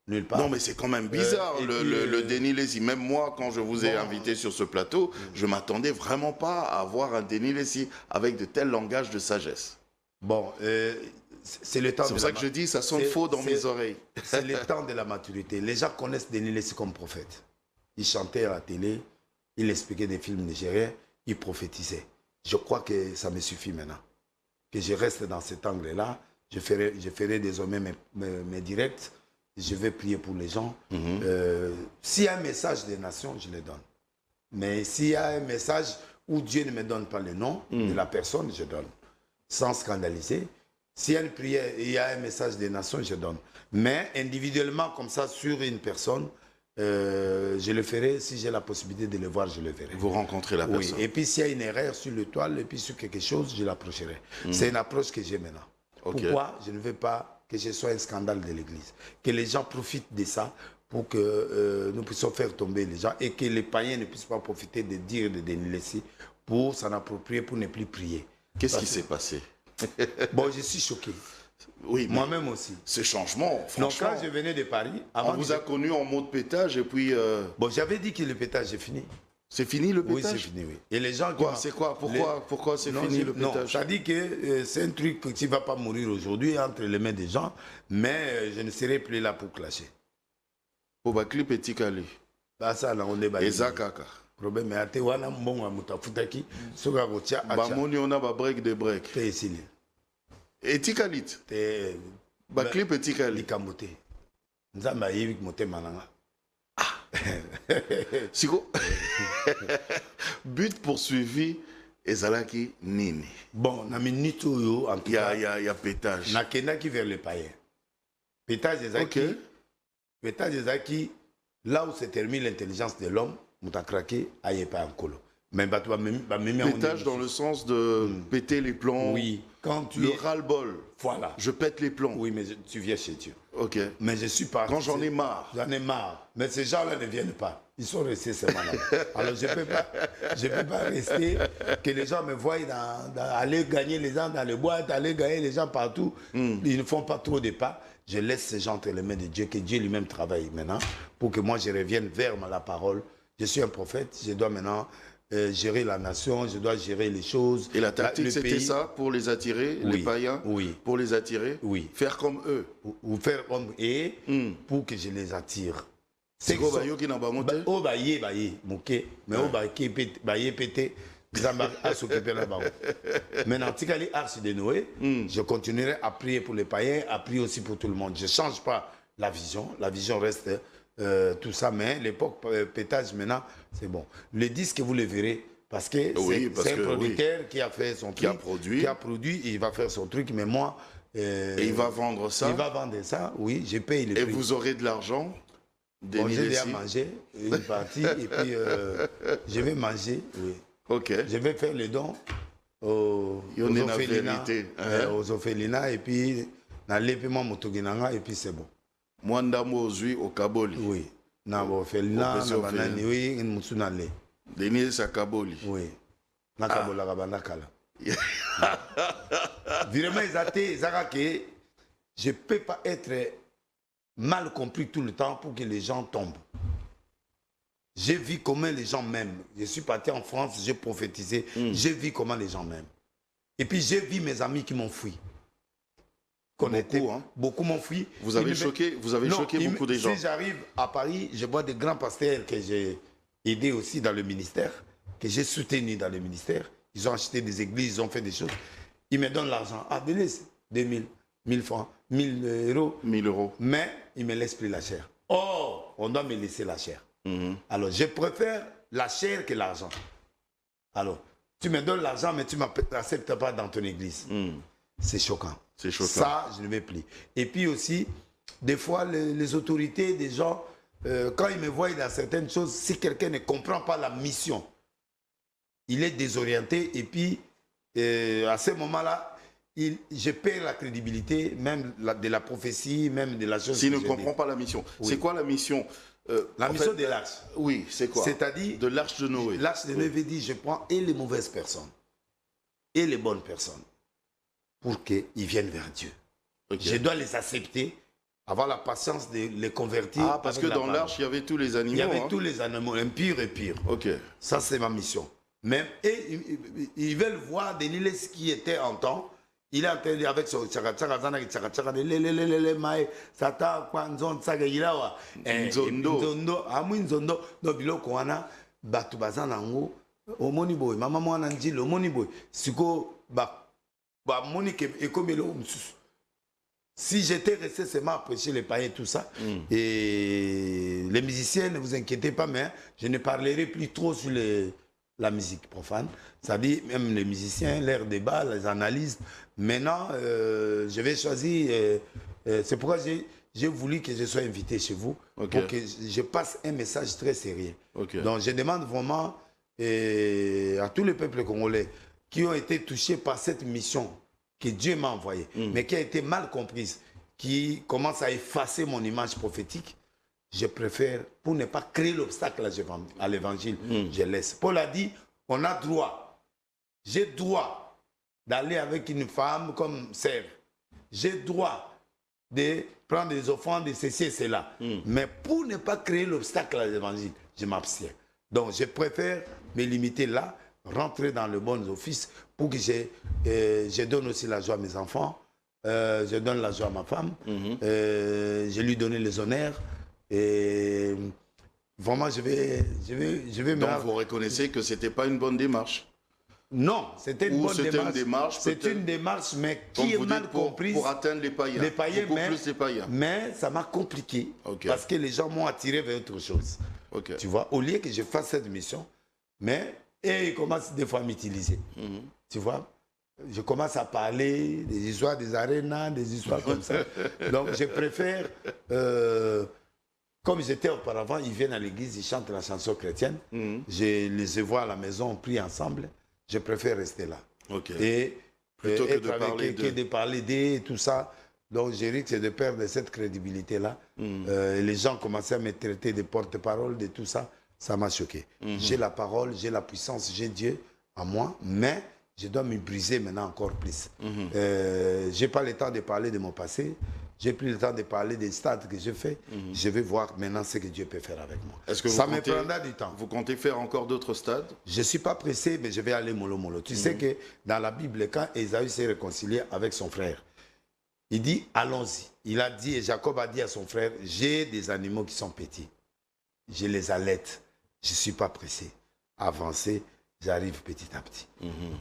Nulle part. Non, mais c'est quand même bizarre, le Denis Lessi. Même moi, quand je vous ai invité sur ce plateau, je ne m'attendais vraiment pas à avoir un Denis Lessi avec de tels langages de sagesse. Bon, c'est le temps. C'est pour ça que je dis, ça sonne faux dans mes oreilles. C'est le temps de la maturité. Les gens connaissent Denis Lessi comme prophète. Il chantait à la télé, il expliquait des films nigériens, il prophétisait. Je crois que ça me suffit maintenant. Que je reste dans cet angle-là. Je ferai désormais mes directs. Je vais prier pour les gens. S'il y a un message des nations, je le donne. Mais s'il y a un message où Dieu ne me donne pas le nom de la personne, je donne. Sans scandaliser. S'il y a une prière et il y a un message des nations, je donne. Mais individuellement, comme ça, sur une personne, je le ferai. Si j'ai la possibilité de le voir, je le verrai. Vous rencontrez la personne. Et puis s'il y a une erreur sur le toile, et puis sur quelque chose, je l'approcherai. C'est une approche que j'ai maintenant. Pourquoi je ne veux pas que ce soit un scandale de l'Église? Que les gens profitent de ça pour que nous puissions faire tomber les gens et que les païens ne puissent pas profiter de dire de Denis Lessi pour s'en approprier, pour ne plus prier. Qu'est-ce qui s'est passé? Bon, je suis choqué. Oui, moi-même aussi. Ce changement, franchement. Donc quand je venais de Paris... On vous a connu en mode pétage et puis... Bon, j'avais dit que le pétage est fini. C'est fini le pétage? Oui, c'est fini, oui. Et les gens... C'est quoi? Pourquoi c'est fini le pétage? Non, ça dit que c'est un truc qui ne va pas mourir aujourd'hui entre les mains des gens, mais je ne serai plus là pour clasher. Pour Bakli Petit Kali. Bah ça, là, on est bâti. Et Zakaka. Problème, mais wana mbonga mutafutaki, soka gotia acha. Bamoni on a ba break de break. T'es ici. Et Tikalit. T'es... Bakli Petit Kali. Likambote. Nzamba yivik mote mananga. Siko. But poursuivi ezalaki nini. Bon, na minute yo en il y a pétage. Na kendaki vers le païen. Pétage ezaki. Okay. Pétage ezaki là où se termine l'intelligence de l'homme, mutakrake ayepa en colo. Mais pétage dans le sens de péter les plombs. Oui. quand tu le es... ras-le-bol. Voilà. Je pète les plombs. Oui, mais tu viens chez Dieu. Ok. Mais je suis parti. Quand j'en ai marre. J'en ai marre. Mais ces gens-là ne viennent pas. Ils sont restés seulement là. Alors je ne peux pas rester, que les gens me voient aller gagner les gens dans les boîtes, aller gagner les gens partout. Ils ne font pas trop de pas. Je laisse ces gens entre les mains de Dieu, que Dieu lui-même travaille maintenant, pour que moi je revienne vers la parole. Je suis un prophète, je dois maintenant gérer la nation, je dois gérer les choses. Et la tactique, c'était ça, pour les attirer, oui, les païens? Oui. Pour les attirer? Oui. Faire comme eux? Ou faire comme eux, pour que je les attire. C'est quoi, qui n'a pas monté? Oh, mouké. Mais oh, pété. À s'occuper là-bas. Maintenant, si elle est arche de Noé, je continuerai à prier pour les païens, à prier aussi pour tout le monde. Je ne change pas la vision. La vision reste tout ça, mais l'époque pétage maintenant, c'est bon. Le disque, vous le verrez, parce que c'est un producteur qui a fait son truc, qui a produit, et il va faire son truc, mais moi... et il va vendre ça? Il va vendre ça, oui, je paye les prix. Et vous aurez de l'argent? Bon, j'ai déjà mangé une partie, et puis je vais manger, oui. Ok. Je vais faire les dons aux orphelinats, et puis n'allez pas moi motoginanga, et puis c'est bon. Mwanda Mozui au Kaboli. Oui. Na orphelinat, na banani, oui, une moutsunale. Denis à Kaboli. Oui. Na Kabola Rabanda Kala. Vraiment, je ne peux pas être mal compris tout le temps pour que les gens tombent. J'ai vu comment les gens m'aiment. Je suis parti en France, j'ai prophétisé. J'ai vu comment les gens m'aiment. Et puis j'ai vu mes amis qui m'ont fui. Beaucoup m'ont fui. Vous avez choqué beaucoup de gens. Si j'arrive à Paris, je vois des grands pasteurs que j'ai aidés aussi dans le ministère, que j'ai soutenus dans le ministère. Ils ont acheté des églises, ils ont fait des choses. Ils me donnent l'argent. Ah, donnez 2000, 1000 francs, 1000 euros. 1000 euros. Mais ils ne me laissent plus la chair. Oh, on doit me laisser la chair. Alors, je préfère la chair que l'argent. Alors, tu me donnes l'argent, mais tu ne m'acceptes pas dans ton église. C'est choquant. C'est choquant. Ça, je ne vais plus. Et puis aussi, des fois, les autorités, des gens, quand ils me voient dans certaines choses, si quelqu'un ne comprend pas la mission, il est désorienté. Et puis, à ce moment-là, je perds la crédibilité, même de la prophétie, même de la chose. S'il ne comprend pas la mission. Oui. C'est quoi la mission? La mission de l'arche. Oui, c'est quoi? C'est-à-dire de l'arche de Noé. L'arche de Noé veut dire je prends et les mauvaises personnes et les bonnes personnes pour qu'ils viennent vers Dieu. Okay. Je dois les accepter, avoir la patience de les convertir. Ah, parce que dans l'arche, il y avait tous les animaux. Il y avait tous les animaux, impurs et purs. Ok. Ça, c'est ma mission. Même, et ils veulent voir Denis ce qui était en temps. Il est en train de avec son si j'étais resté seulement à prêcher les païens et tout ça, et les musiciens, ne vous inquiétez pas, mais je ne parlerai plus trop sur la musique profane. C'est-à-dire, même les musiciens, leurs débats, les analyses. Maintenant, je vais choisir. C'est pourquoi j'ai voulu que je sois invité chez vous, pour que je passe un message très sérieux. Donc, je demande vraiment à tous les peuples congolais qui ont été touchés par cette mission que Dieu m'a envoyée, mais qui a été mal comprise, qui commence à effacer mon image prophétique. Je préfère, pour ne pas créer l'obstacle à l'évangile, je laisse. Paul a dit, on a droit, j'ai droit d'aller avec une femme comme sœur. J'ai droit de prendre des offrandes, de ceci et cela. Mais pour ne pas créer l'obstacle à l'évangile, je m'abstiens. Donc je préfère me limiter là, rentrer dans le bon office pour que je donne aussi la joie à mes enfants, je donne la joie à ma femme, je lui donne les honneurs. Et vraiment, je vais Donc, vous reconnaissez que ce n'était pas une bonne démarche? Non, c'était une bonne démarche. C'est une démarche, mais qui est mal comprise. Pour atteindre les païens. Plus les païens. Mais ça m'a compliqué. Parce que les gens m'ont attiré vers autre chose. Tu vois, au lieu que je fasse cette mission, mais ils commencent des fois à m'utiliser. Tu vois, je commence à parler des histoires des arénas, des histoires comme ça. Donc, je préfère... comme j'étais auparavant, ils viennent à l'église, ils chantent la chanson chrétienne. Je les vois à la maison, on prie ensemble. Je préfère rester là. Et Plutôt que être de avec parler eux, que de parler d'eux et tout ça. Donc, je risque de perdre cette crédibilité-là. Les gens commençaient à me traiter de porte-parole, de tout ça. Ça m'a choqué. J'ai la parole, j'ai la puissance, j'ai Dieu en moi, mais je dois me briser maintenant encore plus. Je n'ai pas le temps de parler de mon passé. J'ai pris le temps de parler des stades que j'ai fait. Je vais voir maintenant ce que Dieu peut faire avec moi. Est-ce que ça me prendra du temps. Vous comptez faire encore d'autres stades? Je ne suis pas pressé, mais je vais aller mollo mollo. Tu sais que dans la Bible, quand Ésaü s'est réconcilié avec son frère, il dit allons-y. Il a dit, et Jacob a dit à son frère, j'ai des animaux qui sont petits. Je les allaite. Je ne suis pas pressé. Avancer, j'arrive petit à petit.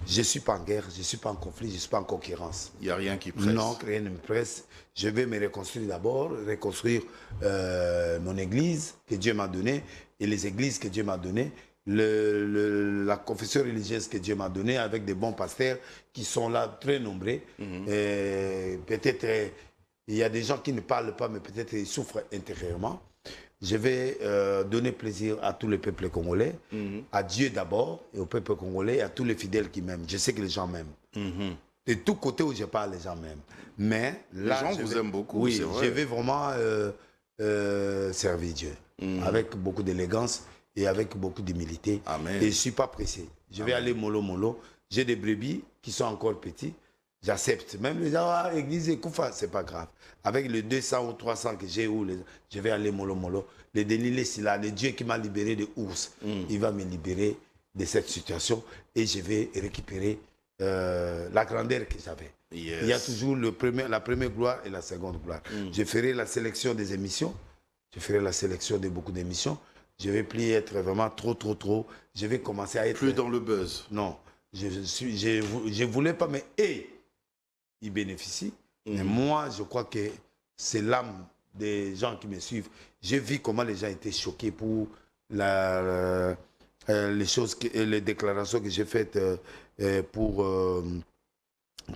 Je ne suis pas en guerre, je ne suis pas en conflit, je ne suis pas en concurrence. Il n'y a rien qui presse. Non, rien ne me presse. Je vais me reconstruire d'abord, reconstruire mon église que Dieu m'a donnée et les églises que Dieu m'a données, la confession religieuse que Dieu m'a donnée avec des bons pasteurs qui sont là très nombreux. Peut-être il y a des gens qui ne parlent pas, mais peut-être ils souffrent intérieurement. Je vais donner plaisir à tous les peuples congolais, à Dieu d'abord, et au peuple congolais, et à tous les fidèles qui m'aiment. Je sais que les gens m'aiment. De tous côtés où je parle, les gens m'aiment. Mais là, les gens vous aiment beaucoup, oui, c'est vrai. je vais vraiment servir Dieu, avec beaucoup d'élégance et avec beaucoup d'humilité. Amen. Et je ne suis pas pressé. Je vais aller mollo mollo. J'ai des brebis qui sont encore petits. J'accepte. Même les gens, ah, église et Koufa, c'est pas grave. Avec les 200 ou 300 que j'ai, je vais aller mollo mollo. Le Délilé, c'est là, le Dieu qui m'a libéré de ours. Il va me libérer de cette situation et je vais récupérer la grandeur que j'avais. Yes. Il y a toujours la première gloire et la seconde gloire. Je ferai la sélection des émissions. Je ferai la sélection de beaucoup d'émissions. Je ne vais plus être vraiment trop. Je vais commencer à être... Plus dans le buzz. Non. Je voulais pas, mais ils bénéficient. Mais moi, je crois que c'est l'âme des gens qui me suivent. J'ai vu comment les gens étaient choqués pour les choses, les déclarations que j'ai faites pour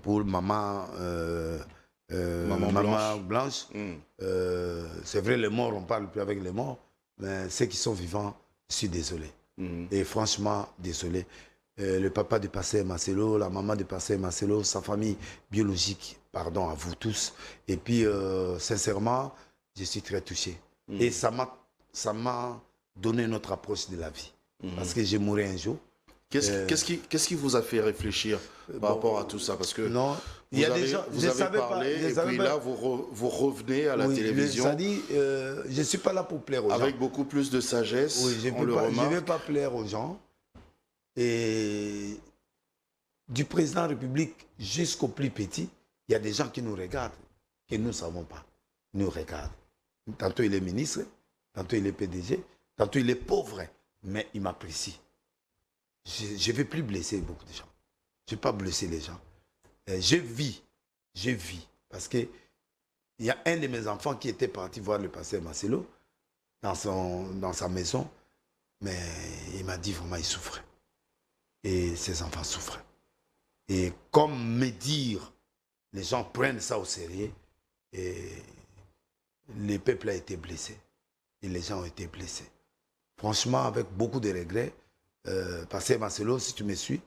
maman, maman Blanche. C'est vrai, les morts, on ne parle plus avec les morts, mais ceux qui sont vivants, je suis désolé. Et franchement, désolé. Le papa de Pasteur Marcelo, la maman de Pasteur Marcelo, sa famille biologique, pardon à vous tous. Et puis, sincèrement, je suis très touché. Et ça m'a donné notre approche de la vie. Parce que j'ai mouru un jour. Qu'est-ce qui vous a fait réfléchir par rapport à tout ça? Parce que non, il y a des gens, vous avez parlé, et puis là, vous revenez à la télévision. Ça dit, je ne suis pas là pour plaire aux gens. Avec beaucoup plus de sagesse, oui, je ne vais pas plaire aux gens. Et du président de la République jusqu'au plus petit, il y a des gens qui nous regardent, que nous ne savons pas. Ils nous regardent. Tantôt il est ministre, tantôt il est PDG, tantôt il est pauvre, mais il m'apprécie. Je ne vais plus blesser beaucoup de gens. Je ne vais pas blesser les gens. Je vis. Parce qu'il y a un de mes enfants qui était parti voir le pasteur Marcelo dans sa maison, mais il m'a dit vraiment il souffrait. Et ses enfants souffrent. Et comme me dire, les gens prennent ça au sérieux, et le peuple a été blessé. Et les gens ont été blessés. Franchement, avec beaucoup de regrets, Pasteur Marcelo, si tu me suis,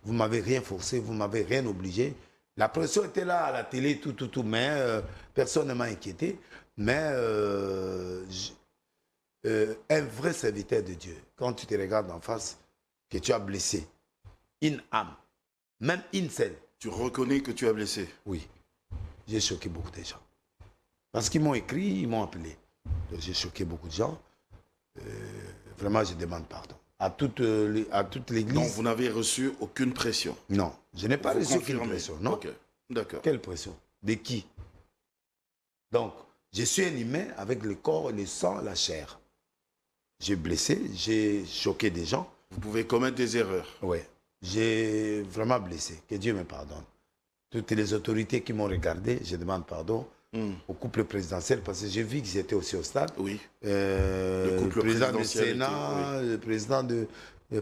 vous ne m'avez rien forcé, vous ne m'avez rien obligé. La pression était là à la télé, tout, mais personne ne m'a inquiété. Mais un vrai serviteur de Dieu, quand tu te regardes en face, que tu as blessé, une âme, même une seule. Tu reconnais que tu as blessé? Oui. J'ai choqué beaucoup de gens. Parce qu'ils m'ont écrit, ils m'ont appelé. J'ai choqué beaucoup de gens. Vraiment, je demande pardon. À toute l'église. Donc, vous n'avez reçu aucune pression? Non, je n'ai pas reçu aucune pression. Non. Ok, d'accord. Quelle pression? De qui? Donc, je suis un humain avec le corps, le sang, la chair. J'ai blessé, j'ai choqué des gens. Vous pouvez commettre des erreurs. Oui, j'ai vraiment blessé. Que Dieu me pardonne. Toutes les autorités qui m'ont regardé, je demande pardon au couple présidentiel parce que j'ai vu qu'ils étaient aussi au stade. Oui. Le président du Sénat, le président du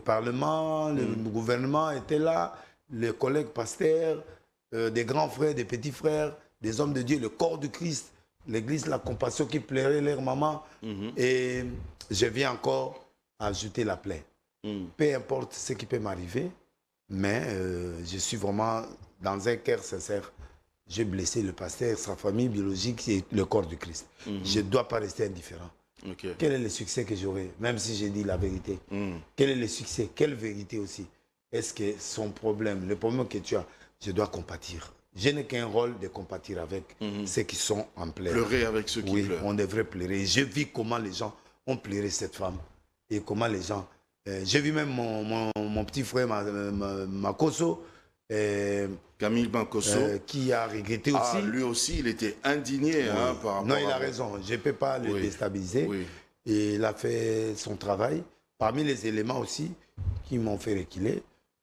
Parlement, le gouvernement était là, les collègues pasteurs, des grands frères, des petits frères, des hommes de Dieu, le corps du Christ, l'église, la compassion qui plairait leur maman. Et je viens encore ajouter la plaie. Peu importe ce qui peut m'arriver, Mais je suis vraiment dans un cœur sincère. J'ai blessé le pasteur, sa famille biologique et le corps du Christ. Je ne dois pas rester indifférent. Okay. Quel est le succès que j'aurai, même si j'ai dit la vérité? Quel est le succès? Quelle vérité aussi? Est-ce que son problème, le problème que tu as, je dois compatir? Je n'ai qu'un rôle de compatir avec ceux qui sont en pleurs. Pleurer avec ceux qui pleurent. On devrait pleurer. Je vis comment les gens ont pleuré cette femme. Et comment les gens... j'ai vu même mon petit frère Makoso, Camille Bankoso, qui a regretté aussi. Lui aussi, il était indigné par rapport Non, il a raison. Je ne peux pas le déstabiliser. Oui. Et il a fait son travail. Parmi les éléments aussi qui m'ont fait reculer,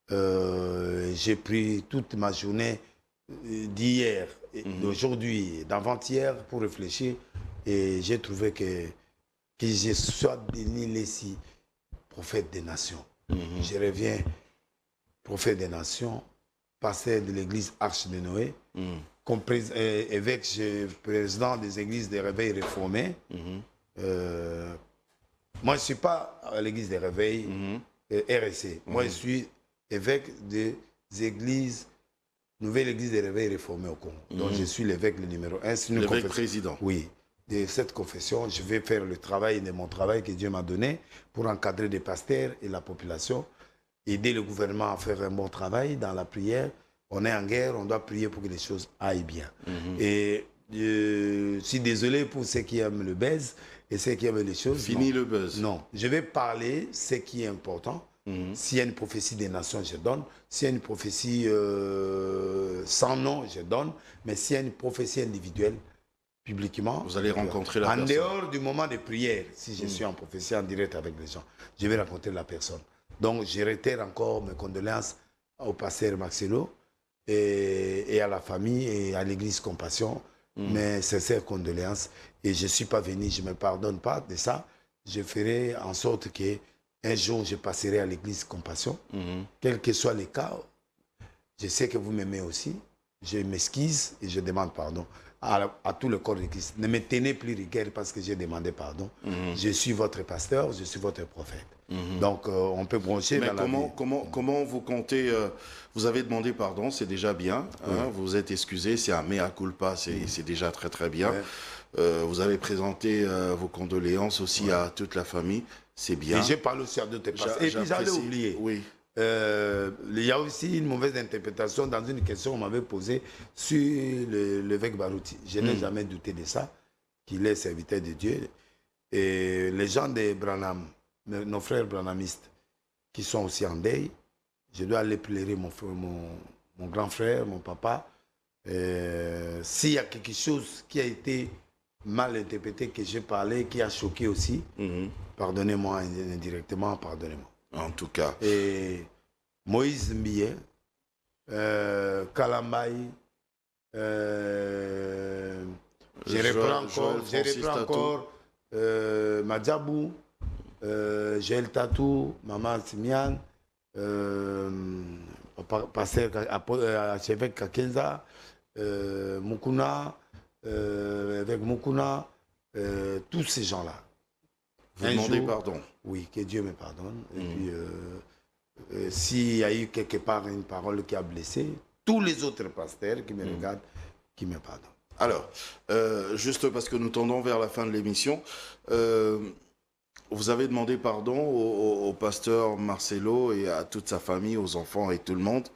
j'ai pris toute ma journée d'hier, d'aujourd'hui, d'avant-hier pour réfléchir. Et j'ai trouvé que je sois Denis Lessi, prophète des nations. Je reviens, prophète des nations, pasteur de l'église Arche de Noé, évêque, président des églises des réveils réformés. Moi, je ne suis pas à l'église des réveils RSC. Moi, je suis évêque des églises, nouvelle église des réveils réformés au Congo. Donc, je suis l'évêque le numéro 1. L'évêque président. Oui. De cette confession, je vais faire le travail de mon travail que Dieu m'a donné pour encadrer des pasteurs et la population, aider le gouvernement à faire un bon travail dans la prière. On est en guerre, on doit prier pour que les choses aillent bien. Et je suis désolé pour ceux qui aiment le buzz et ceux qui aiment les choses. Fini le buzz. Non, je vais parler ce qui est important. S'il y a une prophétie des nations, je donne. S'il y a une prophétie sans nom, je donne. Mais s'il y a une prophétie individuelle, publiquement, vous allez rencontrer la personne. En dehors du moment de prière, si je suis en prophétie en direct avec les gens, je vais rencontrer la personne. Donc, je réitère encore mes condoléances au pasteur Maxello et à la famille et à l'église Compassion, mes sincères condoléances. Et je ne suis pas venu, je ne me pardonne pas de ça. Je ferai en sorte qu'un jour, je passerai à l'église Compassion. Quel que soit les cas, je sais que vous m'aimez aussi. Je m'excuse et je demande pardon à tout le corps de Christ. Ne me tenez plus rigueur parce que j'ai demandé pardon. Je suis votre pasteur, je suis votre prophète. Donc, on peut brancher dans la vie. Comment vous comptez vous avez demandé pardon, c'est déjà bien. Vous vous êtes excusé, c'est un mea culpa, c'est déjà très très bien. Vous avez présenté vos condoléances aussi à toute la famille, c'est bien. Et j'ai parlé aussi à d'autres pasteurs. Et puis j'allais oublier. Oui. Il y a aussi une mauvaise interprétation dans une question qu'on m'avait posée sur l'évêque Barouti. Je n'ai jamais douté de ça, qu'il est serviteur de Dieu. Et les gens de Branham, nos frères branhamistes, qui sont aussi en deuil, je dois aller pleurer mon grand frère, mon papa. S'il y a quelque chose qui a été mal interprété, que j'ai parlé, qui a choqué aussi, pardonnez-moi indirectement, pardonnez-moi. En tout cas. Et Moïse Mbiye, Kalambaï, je reprends encore Madjabou, Joël Tatou, Maman Simian, pasteur archevêque Kakenza, Mukuna, avec Mukuna, tous ces gens-là. Vous demandez pardon. Oui, que Dieu me pardonne. Et puis, s'il y a eu quelque part une parole qui a blessé, tous les autres pasteurs qui me regardent, qui me pardonnent. Alors, juste parce que nous tendons vers la fin de l'émission, vous avez demandé pardon au pasteur Marcelo et à toute sa famille, aux enfants et tout le monde.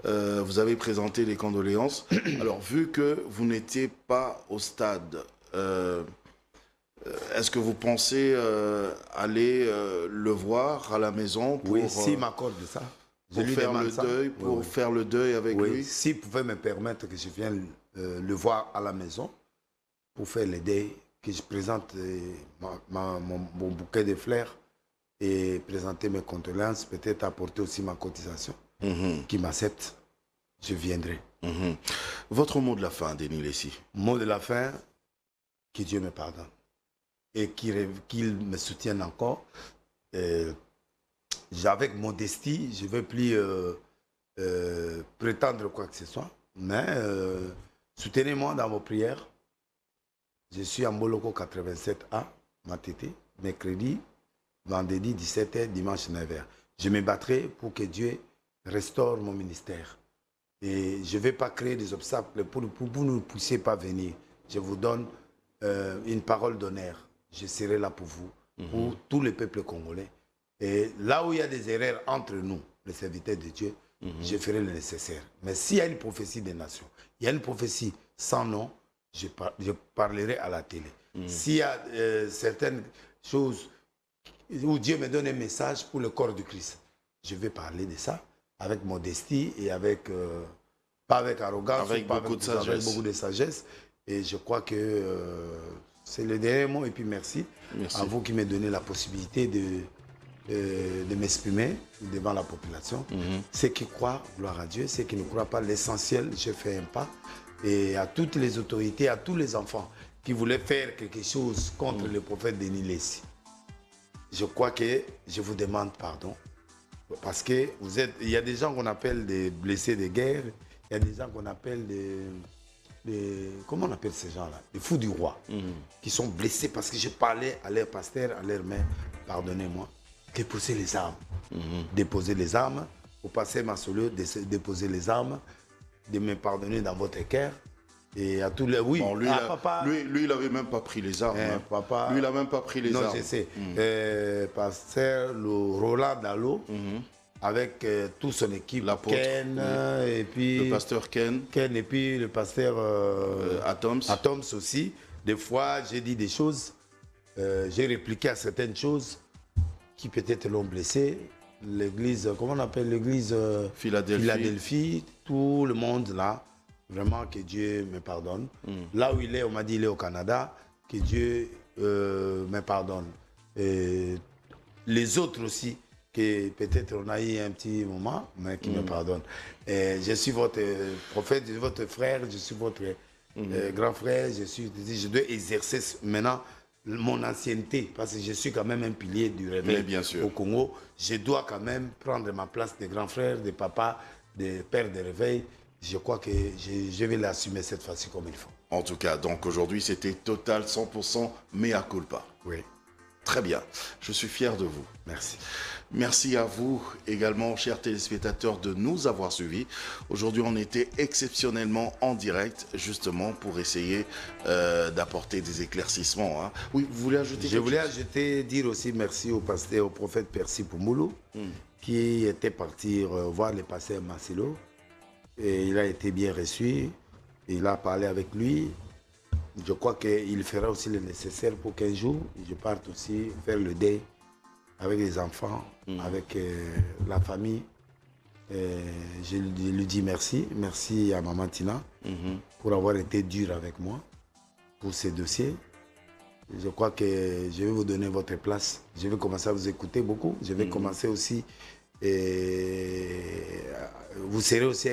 Vous avez présenté les condoléances. Alors, vu que vous n'étiez pas au stade... est-ce que vous pensez aller le voir à la maison pour, oui, s'il m'accorde ça. Pour faire le deuil, faire le deuil avec lui. S'il pouvait me permettre que je vienne le voir à la maison pour faire le deuil, que je présente mon bouquet de fleurs et présenter mes condoléances, peut-être apporter aussi ma cotisation, qui m'accepte, je viendrai. Votre mot de la fin, Denis Lessi? Mot de la fin, que Dieu me pardonne. Et qu'il me soutienne encore. Avec modestie, je ne veux plus prétendre quoi que ce soit, mais soutenez-moi dans vos prières. Je suis à Moloko 87A, Matete, mercredi, vendredi 17h, dimanche 9h. Je me battrai pour que Dieu restaure mon ministère. Et je ne vais pas créer des obstacles pour vous ne pousser pas à venir. Je vous donne une parole d'honneur. Je serai là pour vous, pour tout le peuple congolais. Et là où il y a des erreurs entre nous, les serviteurs de Dieu, je ferai le nécessaire. Mais s'il y a une prophétie des nations, il y a une prophétie sans nom, je parlerai à la télé. S'il y a certaines choses où Dieu me donne un message pour le corps du Christ, je vais parler de ça avec modestie et avec, pas avec arrogance, avec beaucoup de sagesse. Avec beaucoup de sagesse. Et je crois que c'est le dernier mot. Et puis merci à vous qui me donnez la possibilité de m'exprimer devant la population. Ceux qui croient, gloire à Dieu. Ceux qui ne croient pas, l'essentiel, je fais un pas. Et à toutes les autorités, à tous les enfants qui voulaient faire quelque chose contre le prophète Denis Lessi, je crois que je vous demande pardon. Parce que il y a des gens qu'on appelle des blessés de guerre, il y a des gens qu'on appelle comment on appelle ces gens-là? Les fous du roi, qui sont blessés parce que je parlais à leur pasteur, à leur mère, pardonnez-moi, déposer les armes. Déposer les armes, au pasteur Masolo, déposer les armes, de me pardonner dans votre cœur. Et à tous les... Oui, bon, lui, il n'avait même pas pris les armes. Papa, lui, il n'a même pas pris les armes. Non, je sais. Pasteur Roland Dallot, avec toute son équipe, Ken, et puis... Le pasteur Ken. Ken, et puis le pasteur... Atoms. Atoms aussi. Des fois, j'ai dit des choses, j'ai répliqué à certaines choses qui peut-être l'ont blessé. L'église, comment on appelle l'église Philadelphie, tout le monde là. Vraiment, que Dieu me pardonne. Là où il est, on m'a dit il est au Canada, que Dieu me pardonne. Et les autres aussi, que peut-être on a eu un petit moment, mais qui me pardonnent. Et je suis votre prophète, je suis votre frère, je suis votre grand frère, je dois exercer maintenant mon ancienneté, parce que je suis quand même un pilier du réveil au Congo. Je dois quand même prendre ma place de grand frère, de papa, de père de réveil. Je crois que je vais l'assumer cette fois-ci comme il faut. En tout cas, donc aujourd'hui, c'était total 100% mea culpa. Oui. Très bien. Je suis fier de vous. Merci. Merci à vous également, chers téléspectateurs, de nous avoir suivis. Aujourd'hui, on était exceptionnellement en direct, justement, pour essayer d'apporter des éclaircissements. Hein. Oui, vous voulez ajouter quelque chose? Je voulais dire aussi merci au pasteur, au prophète Percy Poumoulou, qui était parti voir le pasteur Marcelo. Et il a été bien reçu. Il a parlé avec lui. Je crois qu'il fera aussi le nécessaire pour qu'un jour, je parte aussi faire le deuil avec les enfants, avec la famille. Je lui dis merci. Merci à Maman Tina pour avoir été dur avec moi pour ces dossiers. Je crois que je vais vous donner votre place. Je vais commencer à vous écouter beaucoup. Je vais commencer aussi... vous serez aussi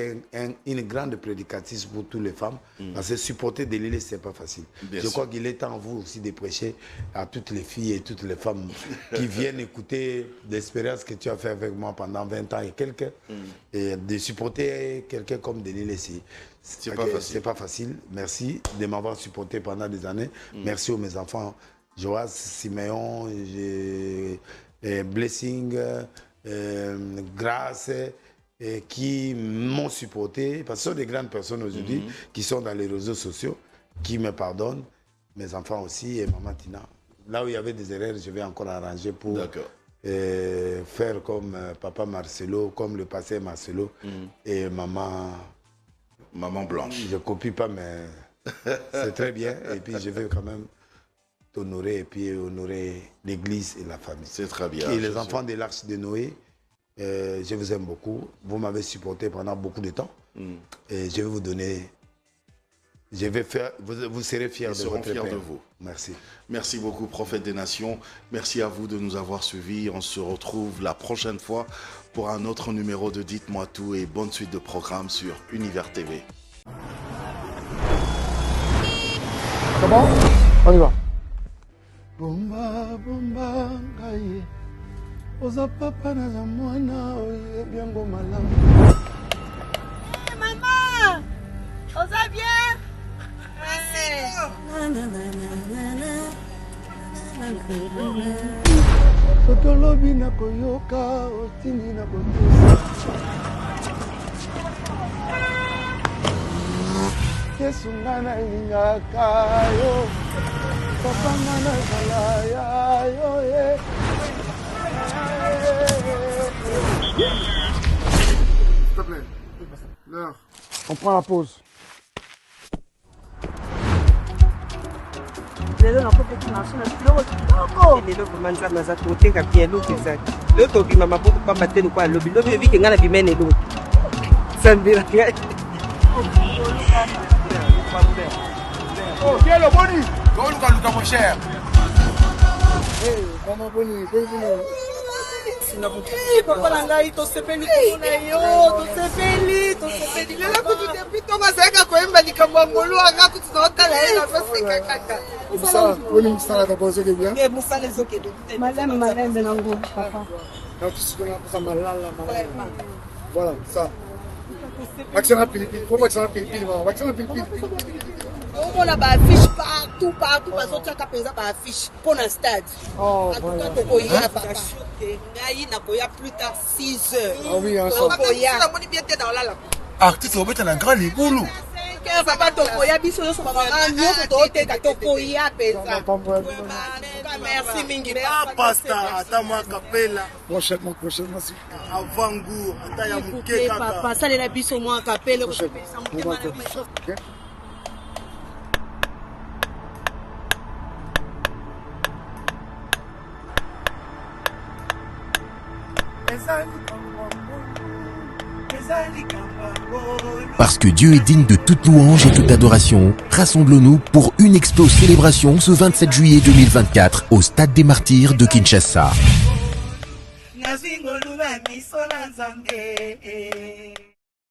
une grande prédicatrice pour toutes les femmes. Parce que supporter Denis Lessi, ce n'est pas facile. Je crois qu'il est temps, vous aussi, de prêcher à toutes les filles et toutes les femmes qui viennent écouter l'expérience que tu as fait avec moi pendant 20 ans et quelques. Et de supporter quelqu'un comme Denis Lessi. C'est pas facile. Merci de m'avoir supporté pendant des années. Merci à mes enfants, Joas, Siméon, Blessing, Grâce, qui m'ont supporté, parce que ce sont des grandes personnes aujourd'hui qui sont dans les réseaux sociaux, qui me pardonnent, mes enfants aussi et Maman Tina. Là où il y avait des erreurs, je vais encore arranger pour faire comme Papa Marcelo, comme le pasteur Marcelo et Maman Blanche. Je ne copie pas, mais c'est très bien. Et puis je vais quand même t'honorer et puis honorer l'église et la famille. C'est très bien. Et les enfants de l'Arche de Noé, je vous aime beaucoup. Vous m'avez supporté pendant beaucoup de temps. Et je vais vous donner... vous serez fiers de votre père. De vous. Merci. Merci beaucoup, prophète des nations. Merci à vous de nous avoir suivis. On se retrouve la prochaine fois pour un autre numéro de Dites-moi tout et bonne suite de programme sur Univers TV. C'est bon? On y va. Bomba, bomba, ngai. Oza papa na za mwana, oye biango malamu. Maman! Oza bien? Soki olobi na koyoka, otindi na kotosa. Yesu nga nalingaka yo papa nga nazala ya yo S'il te plaît, l'heure. On prend la pause. lelo nakopeki marché na biloko kitoko lelo komanza naza koteka bien eloko ezali lelo tobima maboko pamba te lokwa alobi lobi ebike ngai na bimene eloko sambela ngai Kielo Boni, luka mon cher. Maman Boni, papa na ngai tosepeli kuna yo tosepeli lelo kutu te pito mazeka koyemba likambo ya molu anga kutu naotala ye nazoseka kaka Boni msala ta pose ke bien. mosala ezokende malembe nango papa Voilà, ça. Vaccin à pilipili, faut vaccin à pilipili, vaccin à pilipili. omona baaffiche partout bazotiaka mpenza baaffiche mpo na stade atuka tokoya papa ngai nakoya plus tard 6 heures tokoyanamoni bien te na olala Artiste obeta na grand libulu. papa tokoya biso nyonso bamama nyonso tooteka tokoya mpenza merci mingi Pasta, ata mwa kapela. Prochainement, avant goût, ata ya muke kaka. papa salela biso mwa kapele Parce que Dieu est digne de toute louange et toute adoration, rassemblons-nous pour une explose célébration ce 27 juillet 2024 au Stade des Martyrs de Kinshasa.